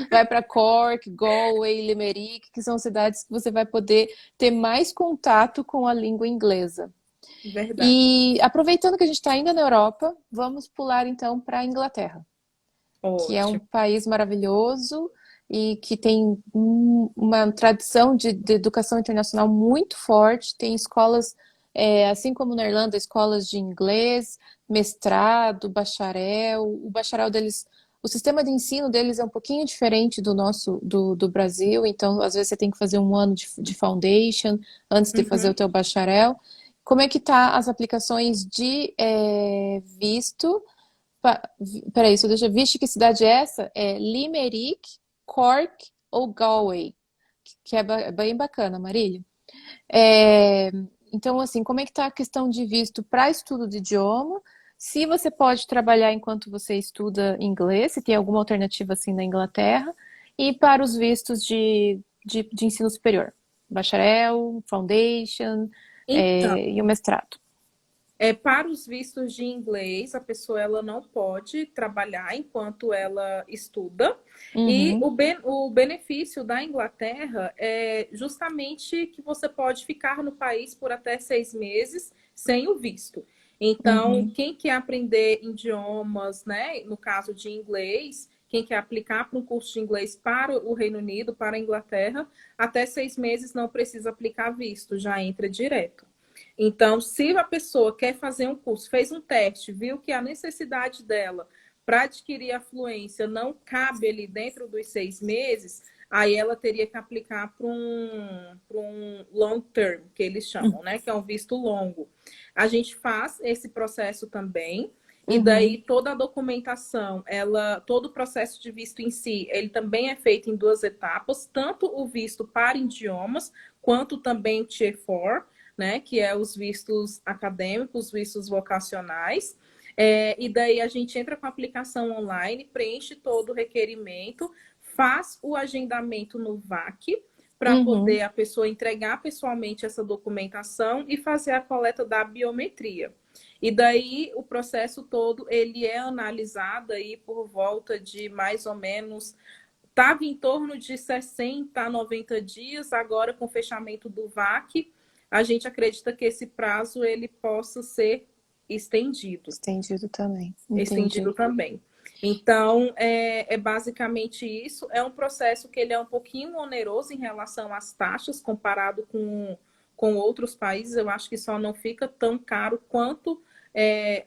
Vai para Cork, Galway, Limerick, que são cidades que você vai poder ter mais contato com a língua inglesa. verdade. E aproveitando que a gente está ainda na Europa, vamos pular então para a Inglaterra, que é um Ótimo. país maravilhoso e que tem uma tradição de educação internacional muito forte. Tem escolas, assim como na Irlanda, escolas de inglês, mestrado, bacharel. O bacharel deles, o sistema de ensino deles é um pouquinho diferente do nosso, do Brasil. Então, às vezes você tem que fazer um ano de foundation antes de fazer o Uhum. teu bacharel. Como é que tá as aplicações de visto? Peraí, só deixa. Vixe, que cidade é essa? É Limerick, Cork ou Galway? Que é bem bacana, Marília. É, então, assim, como é que tá a questão de visto para estudo de idioma? Se você pode trabalhar enquanto você estuda inglês, se tem alguma alternativa assim na Inglaterra, e para os vistos de ensino superior, bacharel, foundation, Então, e o mestrado. para os vistos de inglês, a pessoa ela não pode trabalhar enquanto ela estuda. E Uhum, o benefício da Inglaterra é justamente que você pode ficar no país por até 6 meses sem o visto. Então, uhum, quem quer aprender idiomas, né, no caso de inglês, quem quer aplicar para um curso de inglês para o Reino Unido, para a Inglaterra, até 6 meses não precisa aplicar visto, já entra direto. Então, se a pessoa quer fazer um curso, fez um teste, viu que a necessidade dela para adquirir a fluência não cabe ali dentro dos 6 meses, aí ela teria que aplicar para um long term, que eles chamam, né? Que é um visto longo. A gente faz esse processo também. E daí uhum, toda a documentação, todo o processo de visto em si, ele também é feito em duas etapas, tanto o visto para idiomas, quanto também Tier 4, né, que é os vistos acadêmicos, vistos vocacionais. E daí a gente entra com a aplicação online, preenche todo o requerimento, faz o agendamento no VAC para uhum. poder a pessoa entregar pessoalmente essa documentação e fazer a coleta da biometria. E daí o processo todo ele é analisado aí por volta de mais ou menos estava em torno de 60 a 90 dias, agora com o fechamento do VAC, a gente acredita que esse prazo ele possa ser estendido, Estendido também. estendido Entendi. também. Então, é basicamente isso. É um processo que ele é um pouquinho oneroso em relação às taxas, comparado com outros países. Eu acho que só não fica tão caro quanto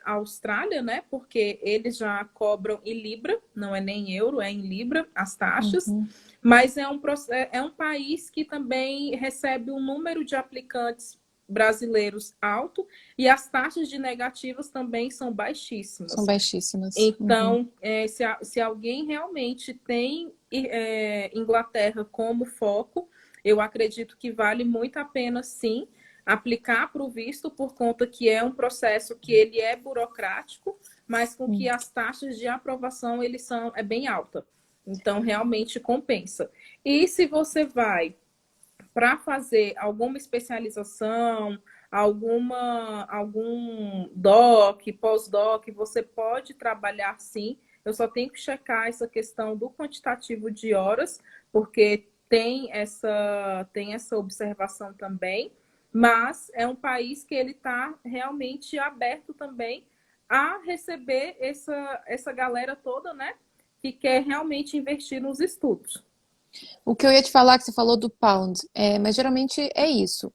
a Austrália, né? Porque eles já cobram em Libra, não é nem euro, é em Libra as taxas. Uhum. Mas é um país que também recebe um número de aplicantes brasileiros alto e as taxas de negativas também são São baixíssimas. baixíssimas. Uhum. Então, se alguém realmente tem Inglaterra como foco, eu acredito que vale muito a pena, sim, aplicar para o visto, por conta que é um processo que ele é burocrático, mas com que Sim. as taxas de aprovação é bem alta. Então, realmente compensa. E se você vai para fazer alguma especialização, algum doc, pós-doc, você pode trabalhar sim. Eu só tenho que checar essa questão do quantitativo de horas, porque tem essa observação também, mas é um país que ele está realmente aberto também a receber essa galera toda, né? Que quer realmente investir nos estudos. O que eu ia te falar, que você falou do pound, mas geralmente é isso.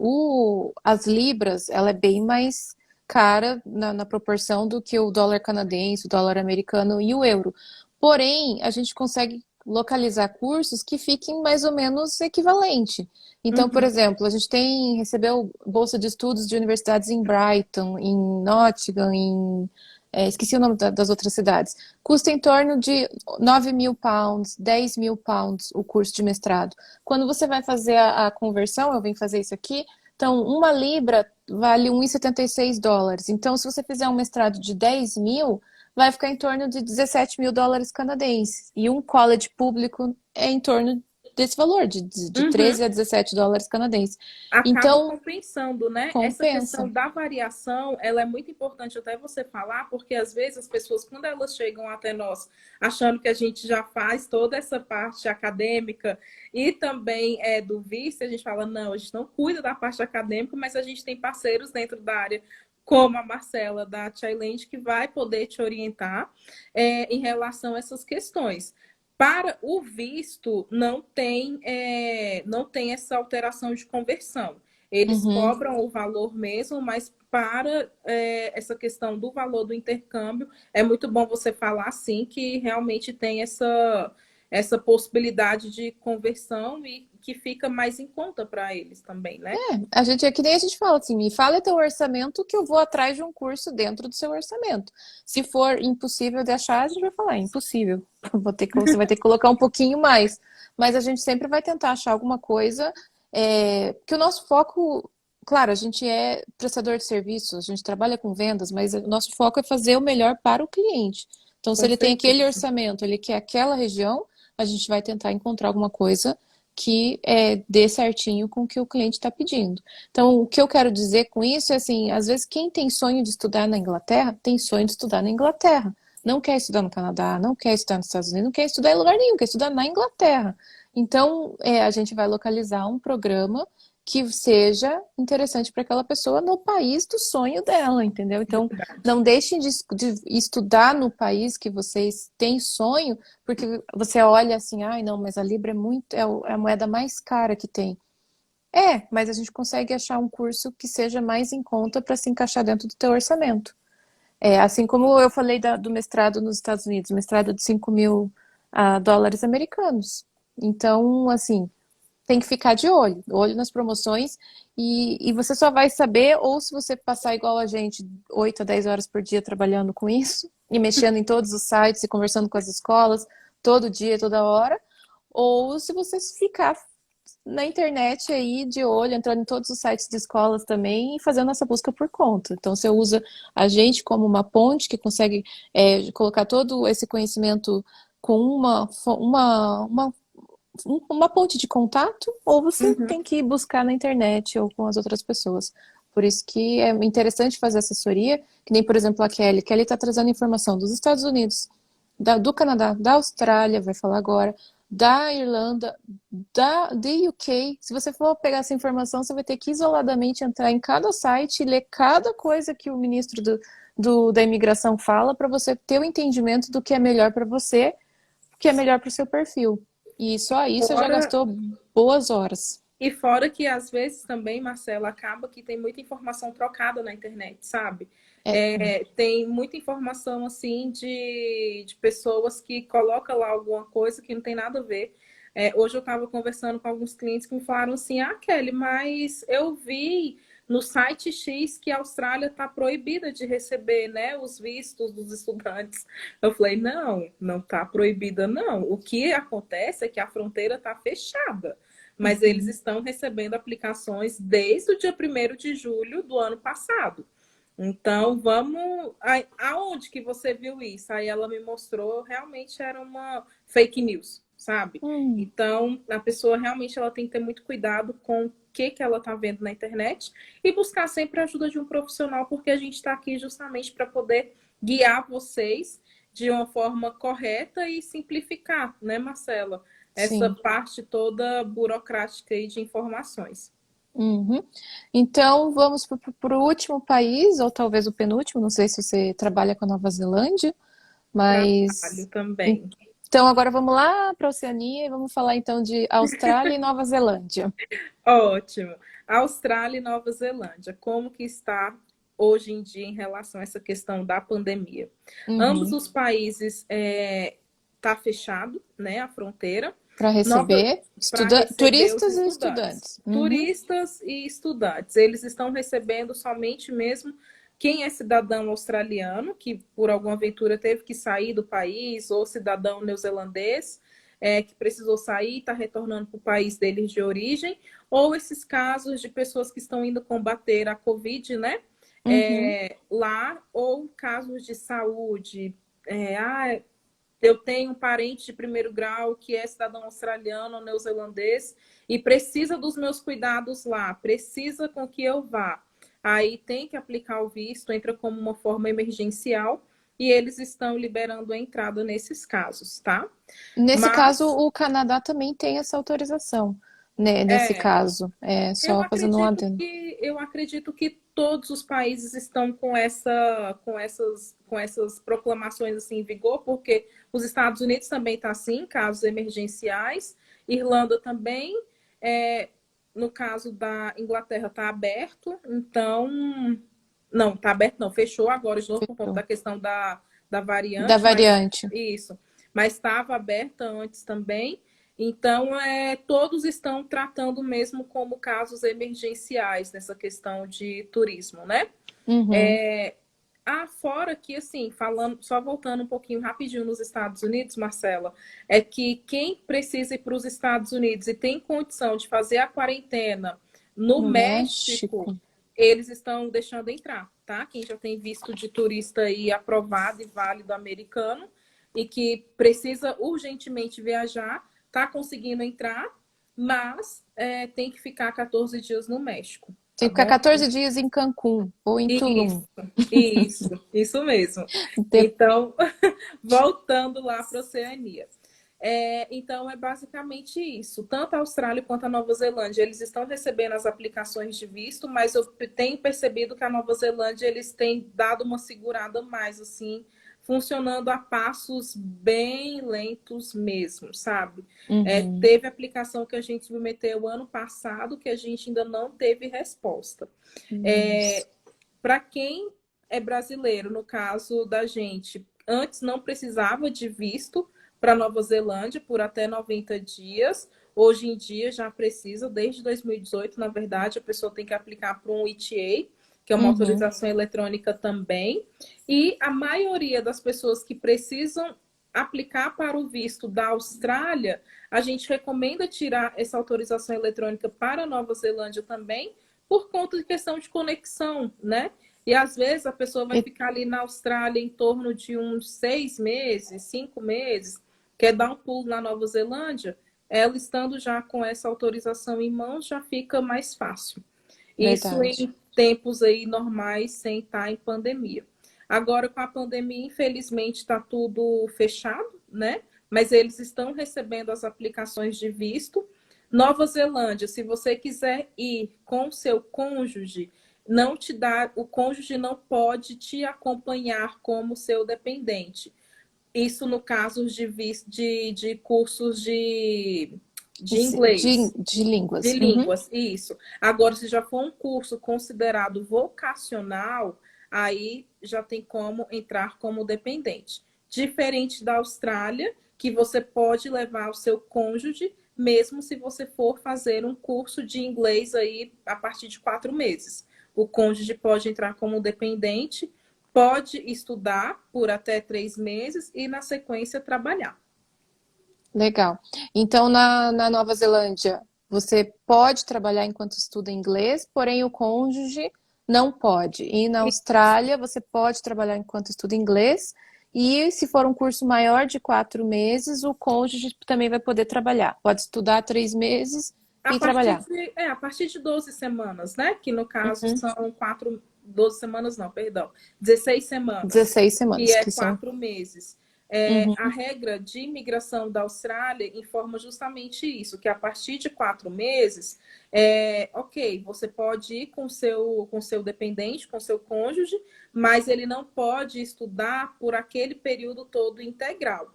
As libras, ela é bem mais cara na proporção do que o dólar canadense, o dólar americano e o euro. Porém, a gente consegue localizar cursos que fiquem mais ou menos equivalente. Então, por Uhum. exemplo, a gente recebeu bolsa de estudos de universidades em Brighton, em Nottingham, esqueci o nome das outras cidades. Custa em torno de 9.000 pounds, 10.000 pounds o curso de mestrado. Quando você vai fazer a conversão, eu vim fazer isso aqui, então uma libra vale 1,76 dólares. Então, se você fizer um mestrado de 10.000, vai ficar em torno de 17 mil dólares canadenses. E um college público é em torno desse valor, de Uhum. 13 a 17 dólares canadenses. Acaba Então, compensando, né? Essa questão compensa. da variação, ela é muito importante até você falar, porque às vezes as pessoas, quando elas chegam até nós, achando que a gente já faz toda essa parte acadêmica e também do vice, a gente fala, não, a gente não cuida da parte acadêmica, mas a gente tem parceiros dentro da área, como a Marcela da Chailand, que vai poder te orientar em relação a essas questões. Para o visto, não tem essa alteração de conversão. Eles Uhum. cobram o valor mesmo, mas para essa questão do valor do intercâmbio, é muito bom você falar, sim, que realmente tem essa possibilidade de conversão e que fica mais em conta para eles também, né? A gente é que nem a gente fala assim, me fala teu orçamento que eu vou atrás de um curso dentro do seu orçamento. Se for impossível de achar, a gente vai falar, é impossível. Você vai ter que colocar um pouquinho mais. Mas a gente sempre vai tentar achar alguma coisa, que o nosso foco, claro, a gente é prestador de serviços, a gente trabalha com vendas, mas o nosso foco é fazer o melhor para o cliente. Então, se Com ele tem aquele certeza. orçamento, ele quer aquela região, a gente vai tentar encontrar alguma coisa que dê certinho com o que o cliente está pedindo. Então, o que eu quero dizer com isso é assim, às vezes quem tem sonho de estudar na Inglaterra, tem sonho de estudar na Inglaterra. Não quer estudar no Canadá, não quer estudar nos Estados Unidos, não quer estudar em lugar nenhum, quer estudar na Inglaterra. Então, a gente vai localizar um programa que seja interessante para aquela pessoa no país do sonho dela, entendeu? Então, não deixem de estudar no país que vocês têm sonho, porque você olha assim, ai não, mas a Libra é a moeda mais cara que tem. Mas a gente consegue achar um curso que seja mais em conta para se encaixar dentro do teu orçamento. Assim como eu falei do mestrado nos Estados Unidos, mestrado de 5.000 dólares americanos. Então, assim, tem que ficar de olho nas promoções, e você só vai saber, ou se você passar igual a gente, 8 a 10 horas por dia trabalhando com isso, e mexendo em todos os sites e conversando com as escolas, todo dia, toda hora, ou se você ficar na internet aí de olho, entrando em todos os sites de escolas também e fazendo essa busca por conta. Então você usa a gente como uma ponte que consegue colocar todo esse conhecimento com uma ponte de contato, ou você Uhum. tem que ir buscar na internet ou com as outras pessoas. Por isso que é interessante fazer assessoria, que nem, por exemplo, a Kelly. Kelly está trazendo informação dos Estados Unidos, do Canadá, da Austrália, vai falar agora, da Irlanda, da UK. Se você for pegar essa informação, você vai ter que isoladamente entrar em cada site e ler cada coisa que o ministro da imigração fala para você ter o entendimento do que é melhor para você, o que é melhor para o seu perfil. E só aí você já Fora, gastou boas horas. e fora que às vezes também, Marcela, acaba que tem muita informação trocada na internet, sabe? É, Tem muita informação assim de pessoas que colocam lá alguma coisa que não tem nada a ver. Hoje eu estava conversando com alguns clientes que me falaram assim, Kelly, mas eu vi no site X que a Austrália está proibida de receber, né, os vistos dos estudantes. Eu falei, não, não está proibida, não. O que acontece é que a fronteira está fechada, mas eles uhum. estão recebendo aplicações desde o dia 1º de julho do ano passado. Então, vamos. Aonde que você viu isso? Aí ela me mostrou, realmente era uma fake news, sabe? Hum, Então, a pessoa realmente ela tem que ter muito cuidado com o que ela está vendo na internet e buscar sempre a ajuda de um profissional, porque a gente está aqui justamente para poder guiar vocês de uma forma correta e simplificar, né, Marcela? Essa sim. parte toda burocrática aí de informações. Uhum. Então, vamos para o último país, ou talvez o penúltimo, não sei se você trabalha com a Nova Zelândia, Trabalho mas. também. Então, agora vamos lá para a Oceania e vamos falar então de Austrália e Nova Zelândia. Ótimo. Austrália e Nova Zelândia, como que está? hoje em dia em relação a essa questão da pandemia. Ambos Uhum. os países tá fechado, né, a fronteira, Para receber para receber os turistas e estudantes. estudantes. Uhum. Turistas e estudantes. Eles estão recebendo somente mesmo quem é cidadão australiano, que por alguma aventura teve que sair do país, ou cidadão neozelandês, que precisou sair e está retornando para o país deles de origem, ou esses casos de pessoas que estão indo combater a Covid, né? Uhum. Lá, ou casos de saúde. Eu tenho um parente de primeiro grau que é cidadão australiano ou neozelandês e precisa dos meus cuidados lá, precisa com que eu vá. Aí tem que aplicar o visto, entra como uma forma emergencial e eles estão liberando a entrada nesses casos, tá? Nesse caso, Mas o Canadá também tem essa autorização, né? Nesse é, caso, é só fazendo um adendo. eu acredito que todos os países estão com essas proclamações assim em vigor, porque os Estados Unidos também está assim, casos emergenciais, Irlanda também, é, no caso da Inglaterra está aberto, então não, está aberto não, fechou agora de novo por conta Fechou. da questão da Da variante, mas variante. isso, mas estava aberta antes também. Então, todos estão tratando mesmo como casos emergenciais nessa questão de turismo, né? Uhum. Fora que, assim, falando, só voltando um pouquinho rapidinho nos Estados Unidos, Marcela, é que quem precisa ir para os Estados Unidos e tem condição de fazer a quarentena no No México, México. eles estão deixando entrar, tá? Quem já tem visto de turista aí aprovado e válido americano e que precisa urgentemente viajar, tá conseguindo entrar, mas tem que ficar 14 dias no México, Tem tá que ficar bom? 14 dias em Cancún ou em Isso, Tulum. isso mesmo. De- Então, voltando lá para a Oceania. Então, é basicamente isso. Tanto a Austrália quanto a Nova Zelândia, eles estão recebendo as aplicações de visto, mas eu tenho percebido que a Nova Zelândia, eles têm dado uma segurada mais, assim, funcionando a passos bem lentos mesmo, sabe? Uhum. Teve aplicação que a gente submeteu ano passado, que a gente ainda não teve resposta. Nossa. Para quem é brasileiro, no caso da gente, antes não precisava de visto para Nova Zelândia por até 90 dias. Hoje em dia já precisa, desde 2018, na verdade, a pessoa tem que aplicar para um ETA, que é uma Uhum. autorização eletrônica também. E a maioria das pessoas que precisam aplicar para o visto da Austrália, a gente recomenda tirar essa autorização eletrônica para a Nova Zelândia também, por conta de questão de conexão, né? E às vezes a pessoa vai E- ficar ali na Austrália em torno de uns 6 meses, 5 meses, quer dar um pulo na Nova Zelândia, ela estando já com essa autorização em mãos já fica mais fácil. Isso Verdade. em tempos aí normais, sem estar em pandemia. Agora, com a pandemia, infelizmente, está tudo fechado, né? Mas eles estão recebendo as aplicações de visto. Nova Zelândia, se você quiser ir com o seu cônjuge, não te dá, o cônjuge não pode te acompanhar como seu dependente. Isso no caso de cursos de inglês. De De línguas. Uhum. línguas, isso. Agora, se já for um curso considerado vocacional, aí já tem como entrar como dependente. Diferente da Austrália, que você pode levar o seu cônjuge, mesmo se você for fazer um curso de inglês aí a partir de 4 meses. O cônjuge pode entrar como dependente, pode estudar por até 3 meses e, na sequência, trabalhar. Legal. Então, na Nova Zelândia, você pode trabalhar enquanto estuda inglês, porém o cônjuge não pode. E na Austrália, você pode trabalhar enquanto estuda inglês, e se for um curso maior de 4 meses, o cônjuge também vai poder trabalhar. Pode estudar 3 meses e trabalhar. A partir de 12 semanas, né? Que no caso Uhum. são 12 semanas, não, perdão, 16 semanas, 16 que semanas, é que são. 4 meses. A Uhum. regra de imigração da Austrália informa justamente isso, que a partir de 4 meses, ok, você pode ir com seu dependente, com seu cônjuge, mas ele não pode estudar por aquele período todo integral.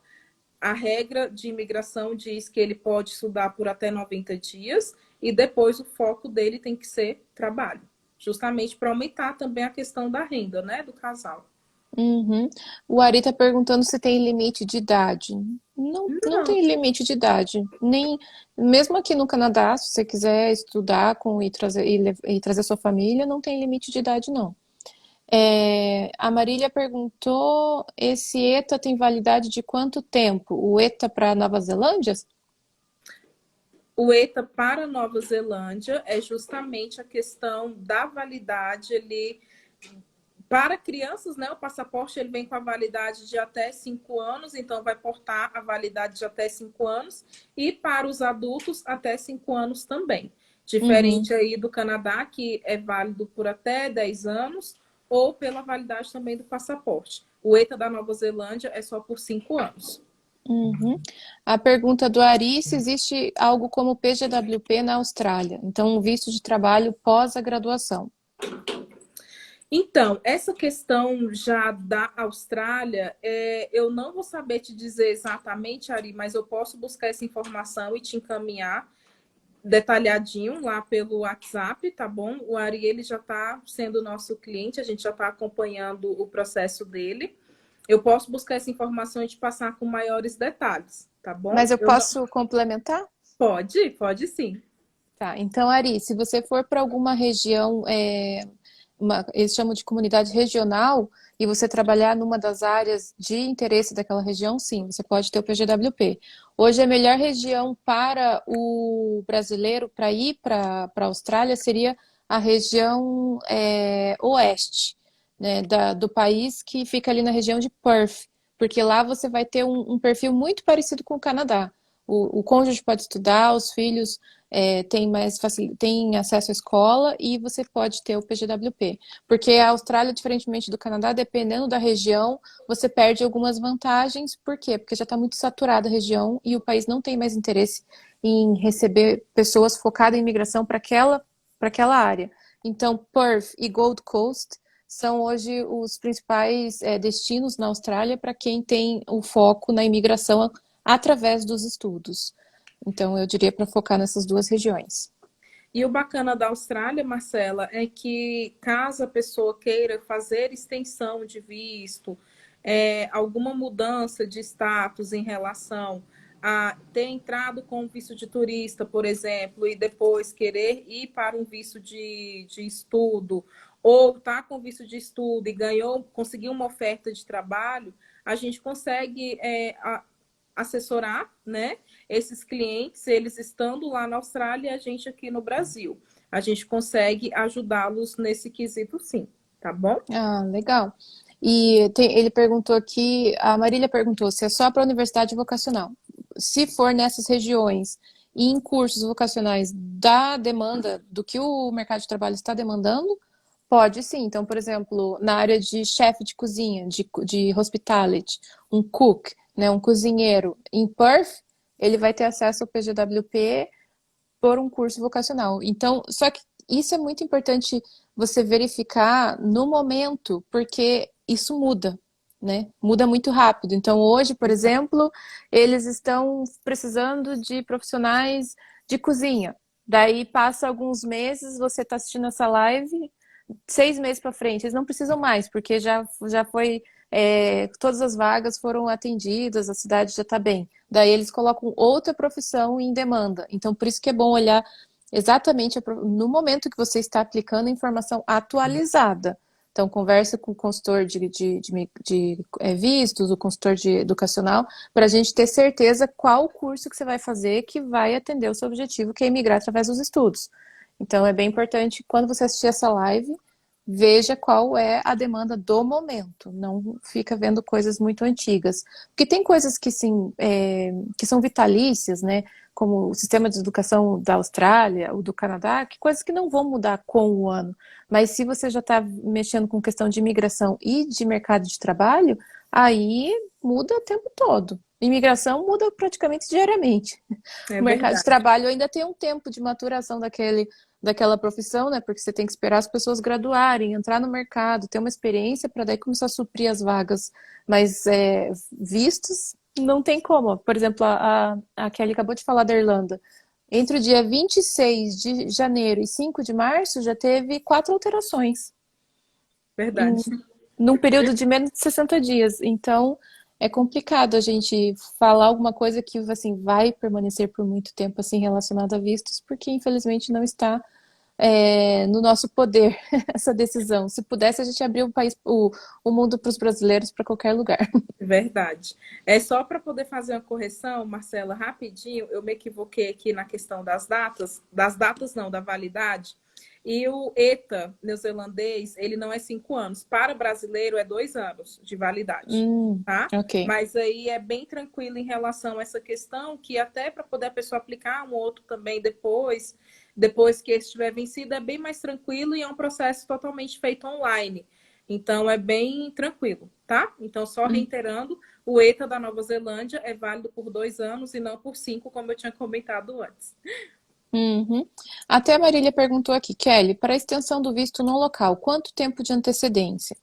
A regra de imigração diz que ele pode estudar por até 90 dias e depois o foco dele tem que ser trabalho. justamente para aumentar também a questão da renda, né, do casal. Uhum. O Ari está perguntando se tem limite de idade. Não, não Não, tem limite de idade. Nem, mesmo aqui no Canadá, se você quiser estudar com e trazer sua família, não tem limite de idade, não. A Marília perguntou: esse ETA tem validade de quanto tempo? O ETA para Nova Zelândia? o ETA para Nova Zelândia é justamente a questão da validade ali. Para crianças, né, o passaporte ele vem com a validade de até 5 anos, então vai portar a validade de até 5 anos, e para os adultos até 5 anos também. Uhum, Diferente aí do Canadá, que é válido por até 10 anos, ou pela validade também do passaporte. O ETA da Nova Zelândia é só por 5 anos. uhum. A pergunta do Ari: se existe algo como PGWP na Austrália, então um visto de trabalho pós a graduação. Então, essa questão já da Austrália, eu não vou saber te dizer exatamente, Ari, mas eu posso buscar essa informação e te encaminhar detalhadinho lá pelo WhatsApp, tá bom? O Ari, ele já está sendo nosso cliente, a gente já está acompanhando o processo dele. Eu posso buscar essa informação e te passar com maiores detalhes, tá bom? Mas eu Eu não... posso complementar? Pode, pode sim. Tá, então, Ari, se você for para alguma região, eles chamam de comunidade regional, e você trabalhar numa das áreas de interesse daquela região, sim, você pode ter o PGWP. Hoje, a melhor região para o brasileiro para ir para a Austrália seria a região oeste, né, do país, que fica ali na região de Perth, porque lá você vai ter um perfil muito parecido com o Canadá. O cônjuge pode estudar, os filhos tem acesso à escola e você pode ter o PGWP. Porque a Austrália, diferentemente do Canadá, dependendo da região, você perde algumas vantagens. Por quê? Porque já está muito saturada a região e o país não tem mais interesse em receber pessoas focadas em imigração para aquela área. Então, Perth e Gold Coast são hoje os principais destinos na Austrália para quem tem o foco na imigração através dos estudos. Então, eu diria para focar nessas duas regiões. E o bacana da Austrália, Marcela, é que caso a pessoa queira fazer extensão de visto, alguma mudança de status em relação a ter entrado com um visto de turista, por exemplo, e depois querer ir para um visto de estudo, ou tá com visto de estudo e conseguiu uma oferta de trabalho, a gente consegue assessorar, né, esses clientes, eles estando lá na Austrália e a gente aqui no Brasil. A gente consegue ajudá-los nesse quesito, sim, tá bom? Ah, legal. E ele perguntou aqui, a Marília perguntou se é só para a universidade vocacional. Se for nessas regiões e em cursos vocacionais da demanda, do que o mercado de trabalho está demandando, pode sim. Então, por exemplo, na área de chefe de cozinha, de hospitality, um cook, né, um cozinheiro em Perth, ele vai ter acesso ao PGWP por um curso vocacional. Então, só que isso é muito importante você verificar no momento, porque isso muda, né? Muda muito rápido. Então, hoje, por exemplo, eles estão precisando de profissionais de cozinha. Daí passa alguns meses, você está assistindo essa live, 6 meses para frente, eles não precisam mais, porque já foi, todas as vagas foram atendidas, a cidade já está bem. Daí eles colocam outra profissão em demanda. Então, por isso que é bom olhar exatamente no momento que você está aplicando a informação atualizada. Então, conversa com o consultor de vistos, o consultor educacional, para a gente ter certeza qual curso que você vai fazer que vai atender o seu objetivo, que é emigrar através dos estudos. Então, é bem importante, quando você assistir essa live, veja qual é a demanda do momento. Não fica vendo coisas muito antigas. Porque tem coisas que, sim, que são vitalícias, né? Como o sistema de educação da Austrália, o do Canadá, que coisas que não vão mudar com o ano. Mas se você já está mexendo com questão de imigração e de mercado de trabalho, aí muda o tempo todo. Imigração muda praticamente diariamente. É O mercado de verdade. trabalho ainda tem um tempo de maturação daquela profissão, né? Porque você tem que esperar as pessoas graduarem, entrar no mercado, ter uma experiência para daí começar a suprir as vagas. Mas vistos, não tem como. Por exemplo, a Kelly acabou de falar da Irlanda. Entre o dia 26 de janeiro e 5 de março, já teve 4 alterações Verdade. em num período de menos de 60 dias. Então, é complicado a gente falar alguma coisa que assim vai permanecer por muito tempo assim relacionada a vistos, porque infelizmente não está no nosso poder essa decisão. Se pudesse, a gente abria o mundo para os brasileiros para qualquer lugar. Verdade. É só para poder fazer uma correção, Marcela, rapidinho, eu me equivoquei aqui na questão das datas não, da validade. E o ETA neozelandês, ele não é 5 anos. Para brasileiro é 2 anos de validade, tá? Ok. Mas aí é bem tranquilo em relação a essa questão, que até para poder a pessoa aplicar um outro também depois que esse estiver vencido, é bem mais tranquilo e é um processo totalmente feito online. Então, é bem tranquilo, tá? Então, só Hum. reiterando, o ETA da Nova Zelândia é válido por 2 anos e não por 5, como eu tinha comentado antes. Uhum. Até a Marília perguntou aqui, Kelly, para a extensão do visto no local, quanto tempo de antecedência?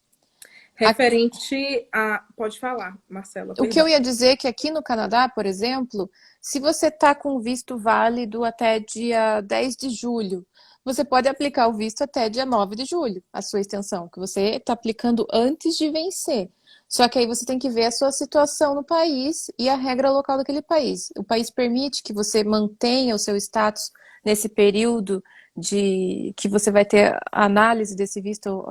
Referente a. Pode falar, Marcela, O que eu perdão. ia dizer é que aqui no Canadá, por exemplo, se você está com visto válido até dia 10 de julho, você pode aplicar o visto até dia 9 de julho, a sua extensão, que você está aplicando antes de vencer. Só que aí você tem que ver a sua situação no país e a regra local daquele país. O país permite que você mantenha o seu status nesse período de que você vai ter a análise desse visto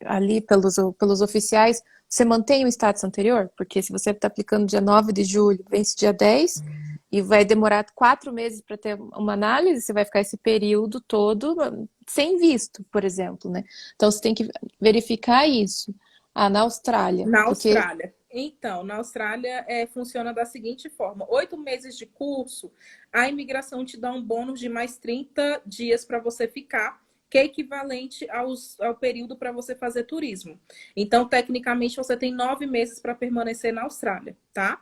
ali pelos oficiais, você mantém o status anterior? Porque se você está aplicando dia 9 de julho, vence dia 10 e vai demorar 4 meses para ter uma análise, você vai ficar esse período todo sem visto, por exemplo, né? Então você tem que verificar isso. Na Austrália, Na porque Austrália. Então, na Austrália funciona da seguinte forma: 8 meses de curso, a imigração te dá um bônus de mais 30 dias para você ficar, que é equivalente ao período para você fazer turismo. Então, tecnicamente, você tem 9 meses para permanecer na Austrália, tá?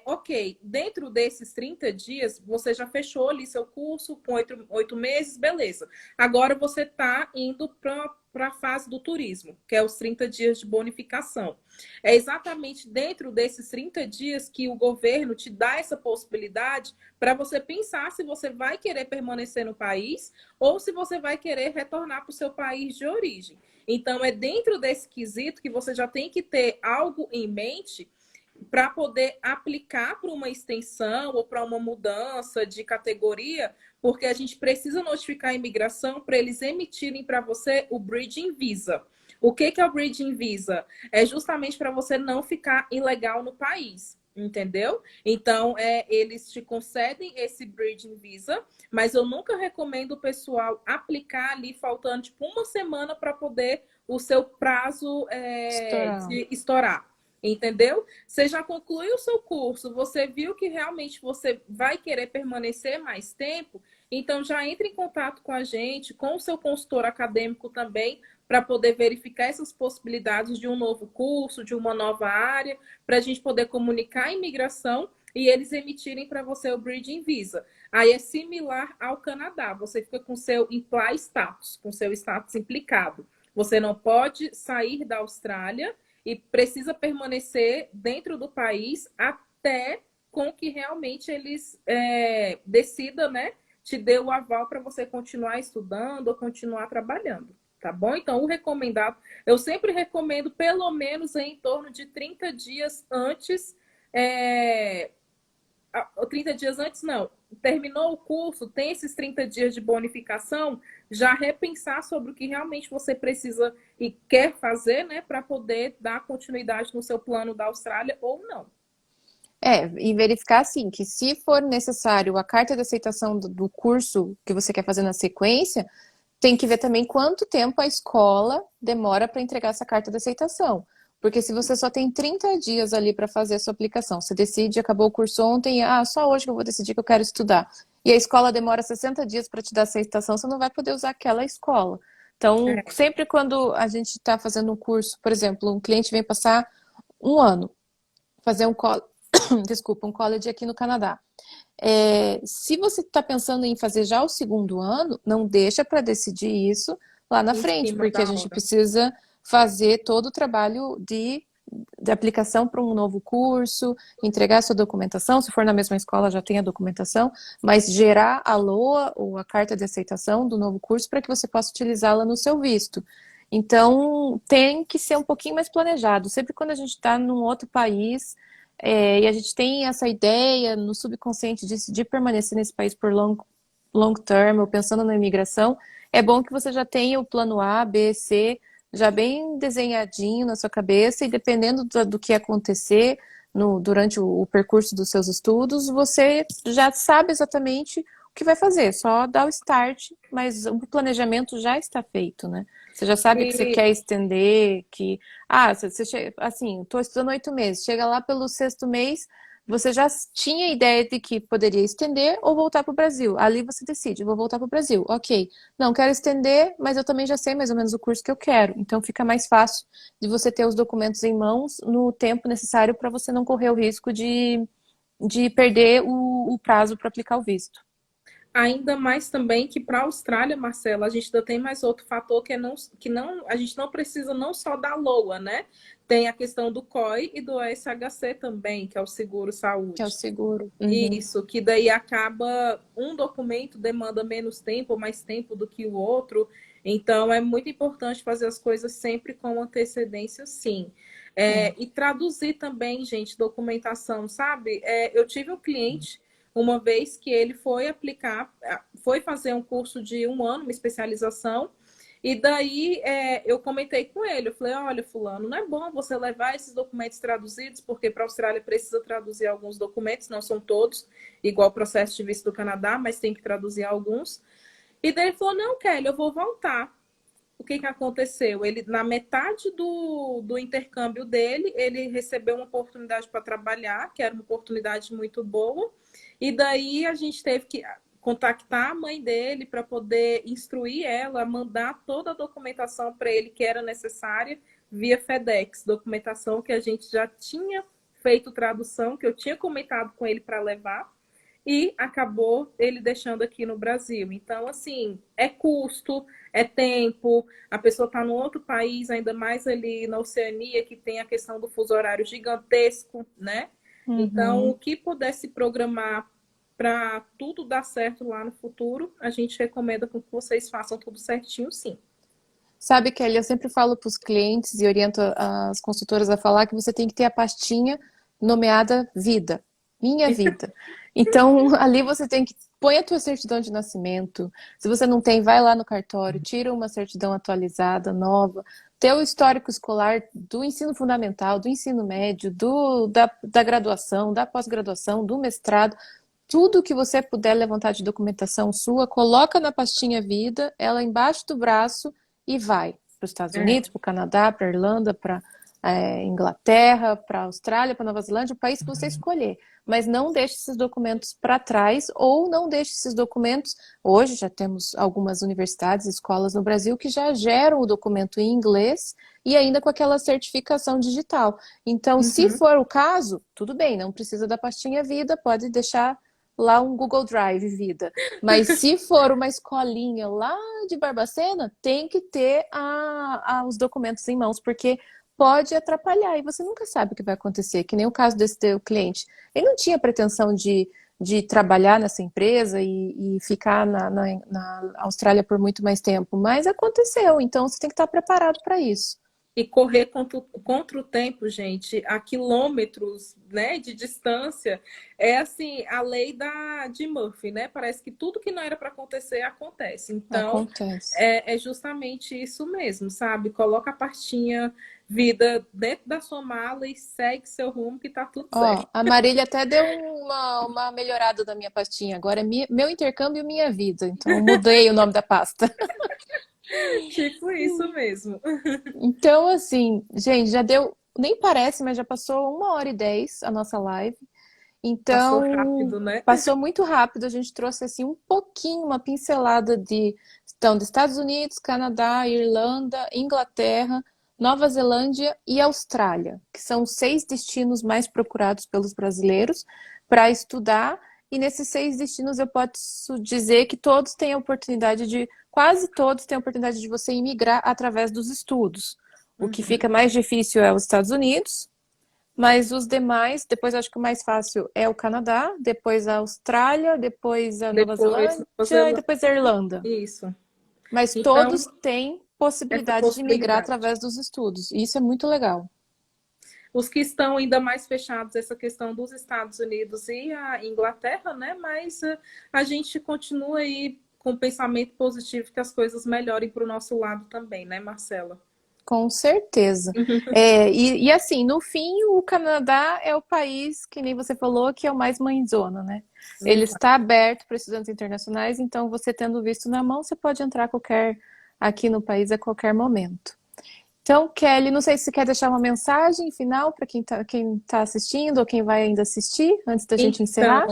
Ok, dentro desses 30 dias, você já fechou ali seu curso com 8 meses, beleza. Agora você está indo para a fase do turismo, que é os 30 dias de bonificação. É exatamente dentro desses 30 dias que o governo te dá essa possibilidade para você pensar se você vai querer permanecer no país ou se você vai querer retornar para o seu país de origem. Então, é dentro desse quesito que você já tem que ter algo em mente para poder aplicar para uma extensão ou para uma mudança de categoria, porque a gente precisa notificar a imigração para eles emitirem para você o Bridging Visa. O que é o Bridging Visa? É justamente para você não ficar ilegal no país, entendeu? Então, eles te concedem esse Bridging Visa, mas eu nunca recomendo o pessoal aplicar ali faltando tipo uma semana para poder o seu prazo estourar. de estourar. Entendeu? Você já concluiu o seu curso, você viu que realmente você vai querer permanecer mais tempo, então já entre em contato com a gente, com o seu consultor acadêmico também, para poder verificar essas possibilidades de um novo curso, de uma nova área, para a gente poder comunicar a imigração e eles emitirem para você o Bridging Visa. Aí é similar ao Canadá, você fica com seu imply status, com seu status implicado. Você não pode sair da Austrália e precisa permanecer dentro do país até com que realmente eles decidam, né, te dê o aval para você continuar estudando ou continuar trabalhando, tá bom? Então, o recomendado, eu sempre recomendo pelo menos em torno de 30 dias antes, 30 dias antes não, terminou o curso, tem esses 30 dias de bonificação, já repensar sobre o que realmente você precisa e quer fazer, né, para poder dar continuidade no seu plano da Austrália ou não. E verificar assim que se for necessário a carta de aceitação do curso que você quer fazer na sequência, tem que ver também quanto tempo a escola demora para entregar essa carta de aceitação. Porque se você só tem 30 dias ali para fazer a sua aplicação, você decide, acabou o curso ontem, só hoje que eu vou decidir que eu quero estudar. E a escola demora 60 dias para te dar aceitação, você não vai poder usar aquela escola. Então, É, sempre quando a gente está fazendo um curso, por exemplo, um cliente vem passar um ano, fazer desculpa, um college aqui no Canadá. Se você está pensando em fazer já o segundo ano, não deixa para decidir isso lá na em frente, cima porque a da gente hora. precisa fazer todo o trabalho de de aplicação para um novo curso, entregar sua documentação, se for na mesma escola já tem a documentação, mas gerar a LOA ou a carta de aceitação do novo curso para que você possa utilizá-la no seu visto. Então, tem que ser um pouquinho mais planejado. Sempre quando a gente está num outro país, e a gente tem essa ideia no subconsciente de permanecer nesse país por long term, ou pensando na imigração, é bom que você já tenha o plano A, B, C, já bem desenhadinho na sua cabeça, e dependendo do que acontecer durante o percurso dos seus estudos, você já sabe exatamente o que vai fazer, só dá o start, mas o planejamento já está feito, né? Você já sabe que você E quer estender, assim, estou estudando 8 meses, chega lá pelo sexto mês, você já tinha ideia de que poderia estender ou voltar para o Brasil. Ali você decide, vou voltar para o Brasil. Ok, não quero estender, mas eu também já sei mais ou menos o curso que eu quero. Então fica mais fácil de você ter os documentos em mãos no tempo necessário para você não correr o risco de perder o prazo para aplicar o visto. ainda mais também que para a Austrália, Marcela, a gente ainda tem mais outro fator que não, a gente não precisa não só da LOA, né? Tem a questão do COI e do SHC também, que é o seguro Que é o saúde. seguro. Uhum. Isso, que daí acaba um documento demanda menos tempo ou mais tempo do que o outro. Então é muito importante fazer as coisas sempre com antecedência, sim. É. E traduzir também, gente, documentação, sabe? Eu tive um cliente uma vez que ele foi aplicar, foi fazer um curso de um ano, uma especialização, e daí eu comentei com ele, eu falei, olha, fulano, não é bom você levar esses documentos traduzidos, porque para a Austrália precisa traduzir alguns documentos, não são todos, igual o processo de visto do Canadá, mas tem que traduzir alguns. E daí ele falou, não, Kelly, eu vou voltar. O que aconteceu? Ele, na metade do intercâmbio dele, ele recebeu uma oportunidade para trabalhar, que era uma oportunidade muito boa, e daí a gente teve que contactar a mãe dele para poder instruir ela, mandar toda a documentação para ele que era necessária via FedEx, documentação que a gente já tinha feito tradução, que eu tinha comentado com ele para levar, e acabou ele deixando aqui no Brasil. Então, assim, é custo, é tempo, a pessoa está no outro país, ainda mais ali na Oceania, que tem a questão do fuso horário gigantesco, né? Então, o Uhum. que pudesse programar para tudo dar certo lá no futuro, a gente recomenda que vocês façam tudo certinho, sim. Sabe, Kelly, eu sempre falo para os clientes e oriento as consultoras a falar que você tem que ter a pastinha nomeada vida, minha vida. Então, ali você tem que põe a tua certidão de nascimento. Se você não tem, vai lá no cartório, tira uma certidão atualizada, nova. Teu histórico escolar do ensino fundamental, do ensino médio, da graduação, da pós-graduação, do mestrado. Tudo que você puder levantar de documentação sua, coloca na pastinha vida, ela embaixo do braço e vai para os Estados É. Unidos, para o Canadá, para a Irlanda, para Inglaterra, para a Austrália, para Nova Zelândia, o país que você escolher. Mas não deixe esses documentos para trás ou não deixe esses documentos. Hoje já temos algumas universidades, escolas no Brasil que já geram o documento em inglês e ainda com aquela certificação digital. Então, se Uhum. for o caso, tudo bem, não precisa da pastinha vida, pode deixar lá um Google Drive vida. Mas se for uma escolinha lá de Barbacena, tem que ter os documentos em mãos, porque pode atrapalhar e você nunca sabe o que vai acontecer, que nem o caso desse teu cliente. Ele não tinha pretensão de trabalhar nessa empresa e ficar na Austrália por muito mais tempo, mas aconteceu, então você tem que estar preparado para isso. E correr contra o tempo, gente, a quilômetros, né, de distância, é assim, a lei de Murphy, né? Parece que tudo que não era para acontecer, acontece. Então, Acontece. é justamente isso mesmo, sabe? Coloca a pastinha vida dentro da sua mala e segue seu rumo que tá tudo Ó, certo. a Marília até deu uma melhorada da minha pastinha. Agora é meu intercâmbio, minha vida. Então, eu mudei o nome da pasta. Tipo isso mesmo. Então, assim, gente, já deu, nem parece, mas já passou 1h10 a nossa live. Passou Então, rápido, né? passou muito rápido. A gente trouxe, assim, um pouquinho, uma pincelada então, dos Estados Unidos, Canadá, Irlanda, Inglaterra, Nova Zelândia e Austrália, que são os 6 destinos mais procurados pelos brasileiros para estudar. E nesses 6 destinos eu posso dizer que todos têm a oportunidade quase todos têm a oportunidade de você imigrar através dos estudos. O que fica mais difícil é os Estados Unidos, mas os demais, depois acho que o mais fácil é o Canadá, depois a Austrália, depois a Nova Depois, Zelândia e depois a Irlanda. isso. Mas todos Então, têm essa possibilidade de migrar possibilidade. através dos estudos. E isso é muito legal. Os que estão ainda mais fechados, essa questão dos Estados Unidos e a Inglaterra, né? Mas a gente continua aí com o pensamento positivo que as coisas melhorem para o nosso lado também, né, Marcela? Com certeza. E assim, no fim, o Canadá é o país, que nem você falou, que é o mais mãezona, né? Ele Exato. está aberto para estudantes internacionais, então você tendo visto na mão, você pode entrar aqui no país a qualquer momento. Então, Kelly, não sei se você quer deixar uma mensagem final para quem tá assistindo ou quem vai ainda assistir, antes da gente Então, encerrar.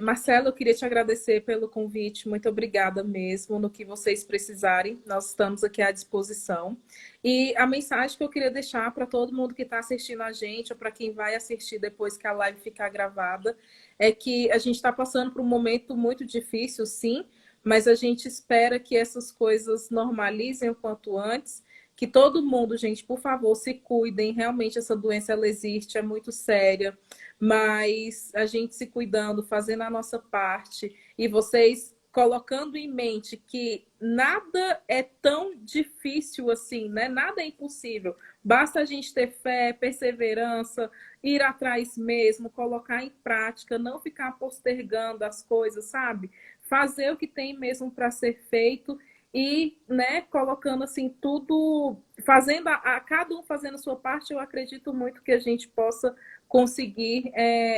Marcelo, eu queria te agradecer pelo convite. Muito obrigada mesmo. No que vocês precisarem, nós estamos aqui à disposição. E a mensagem que eu queria deixar para todo mundo que está assistindo a gente, ou para quem vai assistir depois que a live ficar gravada, é que a gente está passando por um momento muito difícil, sim, mas a gente espera que essas coisas normalizem o quanto antes. Que todo mundo, gente, por favor, se cuidem. Realmente essa doença ela existe, é muito séria, mas a gente se cuidando, fazendo a nossa parte e vocês colocando em mente que nada é tão difícil assim, né? Nada é impossível. Basta a gente ter fé, perseverança, ir atrás mesmo, colocar em prática, não ficar postergando as coisas, sabe? Fazer o que tem mesmo para ser feito e, né, colocando assim tudo, fazendo a cada um fazendo a sua parte, eu acredito muito que a gente possa conseguir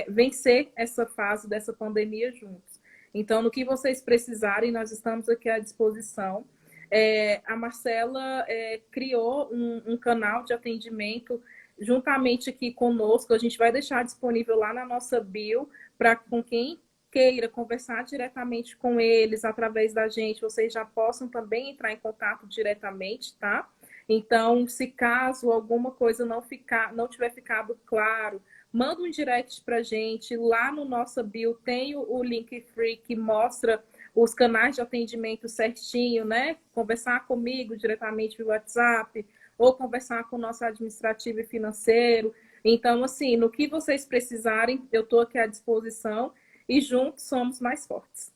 vencer essa fase dessa pandemia juntos. Então, no que vocês precisarem, nós estamos aqui à disposição. A Marcela criou um canal de atendimento juntamente aqui conosco. A gente vai deixar disponível lá na nossa bio para com quem queira conversar diretamente com eles através da gente, vocês já possam também entrar em contato diretamente, tá? Então, se caso alguma coisa não tiver ficado claro, manda um direct pra gente. Lá no nosso bio tem o Linktree que mostra os canais de atendimento certinho, né? Conversar comigo diretamente via WhatsApp ou conversar com o nosso administrativo e financeiro. Então, assim, no que vocês precisarem, eu estou aqui à disposição e juntos somos mais fortes.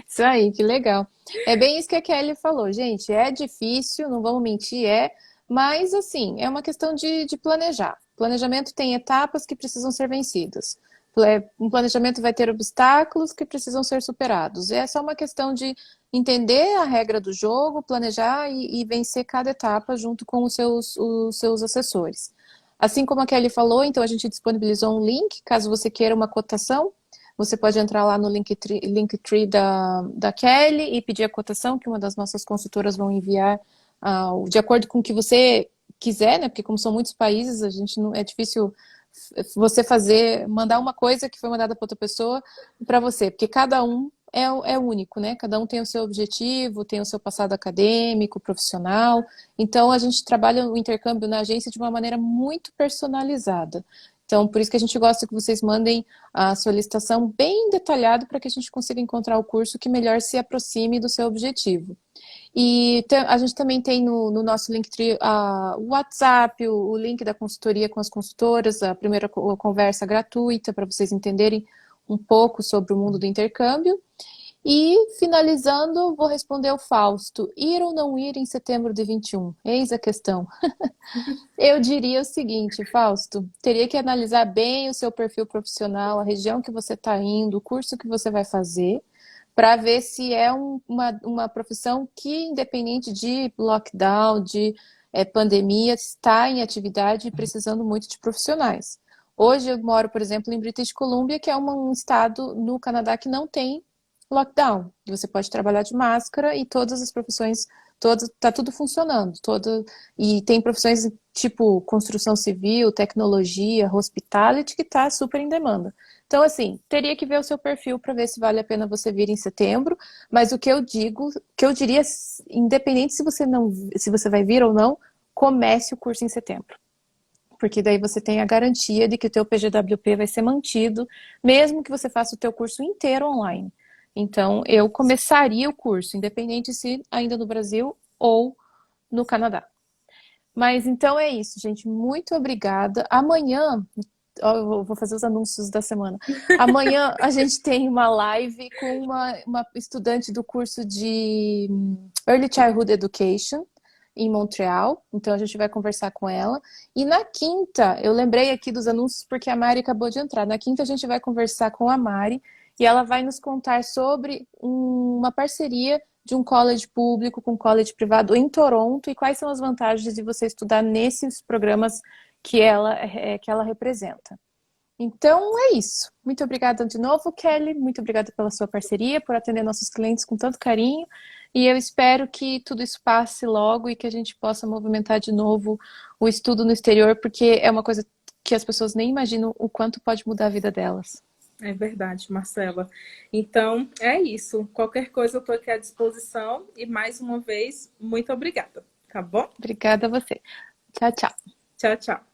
Isso aí, que legal. É bem isso que a Kelly falou, gente. É difícil, não vamos mentir, mas assim, é uma questão de planejar. Planejamento tem etapas que precisam ser vencidas. Um planejamento vai ter obstáculos que precisam ser superados. É só uma questão de entender a regra do jogo, planejar e vencer cada etapa junto com os seus assessores. Assim como a Kelly falou, então a gente disponibilizou um link, caso você queira uma cotação. Você pode entrar lá no Linktree da Kelly e pedir a cotação, que uma das nossas consultoras vão enviar de acordo com o que você quiser, né? Porque como são muitos países, a gente não é difícil você mandar uma coisa que foi mandada para outra pessoa para você, porque cada um é único, né? Cada um tem o seu objetivo, tem o seu passado acadêmico, profissional. Então a gente trabalha o intercâmbio na agência de uma maneira muito personalizada. Então, por isso que a gente gosta que vocês mandem a solicitação bem detalhada para que a gente consiga encontrar o curso que melhor se aproxime do seu objetivo. E a gente também tem no nosso Linktree o WhatsApp, o link da consultoria com as consultoras, a primeira conversa gratuita para vocês entenderem um pouco sobre o mundo do intercâmbio. E, finalizando, vou responder ao Fausto. Ir ou não ir em setembro de 21? Eis a questão. Eu diria o seguinte, Fausto, teria que analisar bem o seu perfil profissional, a região que você está indo, o curso que você vai fazer, para ver se é uma profissão que, independente de lockdown, de pandemia, está em atividade e precisando muito de profissionais. Hoje eu moro, por exemplo, em British Columbia, que é um estado no Canadá que não tem lockdown. Você pode trabalhar de máscara e todas as profissões, tá tudo funcionando. E tem profissões tipo construção civil, tecnologia, hospitality, que está super em demanda. Então, assim, teria que ver o seu perfil para ver se vale a pena você vir em setembro, mas o que eu diria, independente se você vai vir ou não, comece o curso em setembro. Porque daí você tem a garantia de que o teu PGWP vai ser mantido, mesmo que você faça o teu curso inteiro online. Então, eu começaria o curso, independente se ainda no Brasil ou no Canadá. Mas então é isso, gente. Muito obrigada. Amanhã, ó, eu vou fazer os anúncios da semana. Amanhã a gente tem uma live com uma estudante do curso de Early Childhood Education em Montreal. Então a gente vai conversar com ela. E na quinta, eu lembrei aqui dos anúncios porque a Mari acabou de entrar. Na quinta a gente vai conversar com a Mari e ela vai nos contar sobre uma parceria de um college público com um college privado em Toronto e quais são as vantagens de você estudar nesses programas que ela representa. Então é isso. Muito obrigada de novo, Kelly. Muito obrigada pela sua parceria, por atender nossos clientes com tanto carinho. E eu espero que tudo isso passe logo e que a gente possa movimentar de novo o estudo no exterior, porque é uma coisa que as pessoas nem imaginam o quanto pode mudar a vida delas. É verdade, Marcela. Então, é isso. Qualquer coisa eu estou aqui à disposição. E mais uma vez, muito obrigada. Tá bom? Obrigada a você. Tchau, tchau. Tchau, tchau.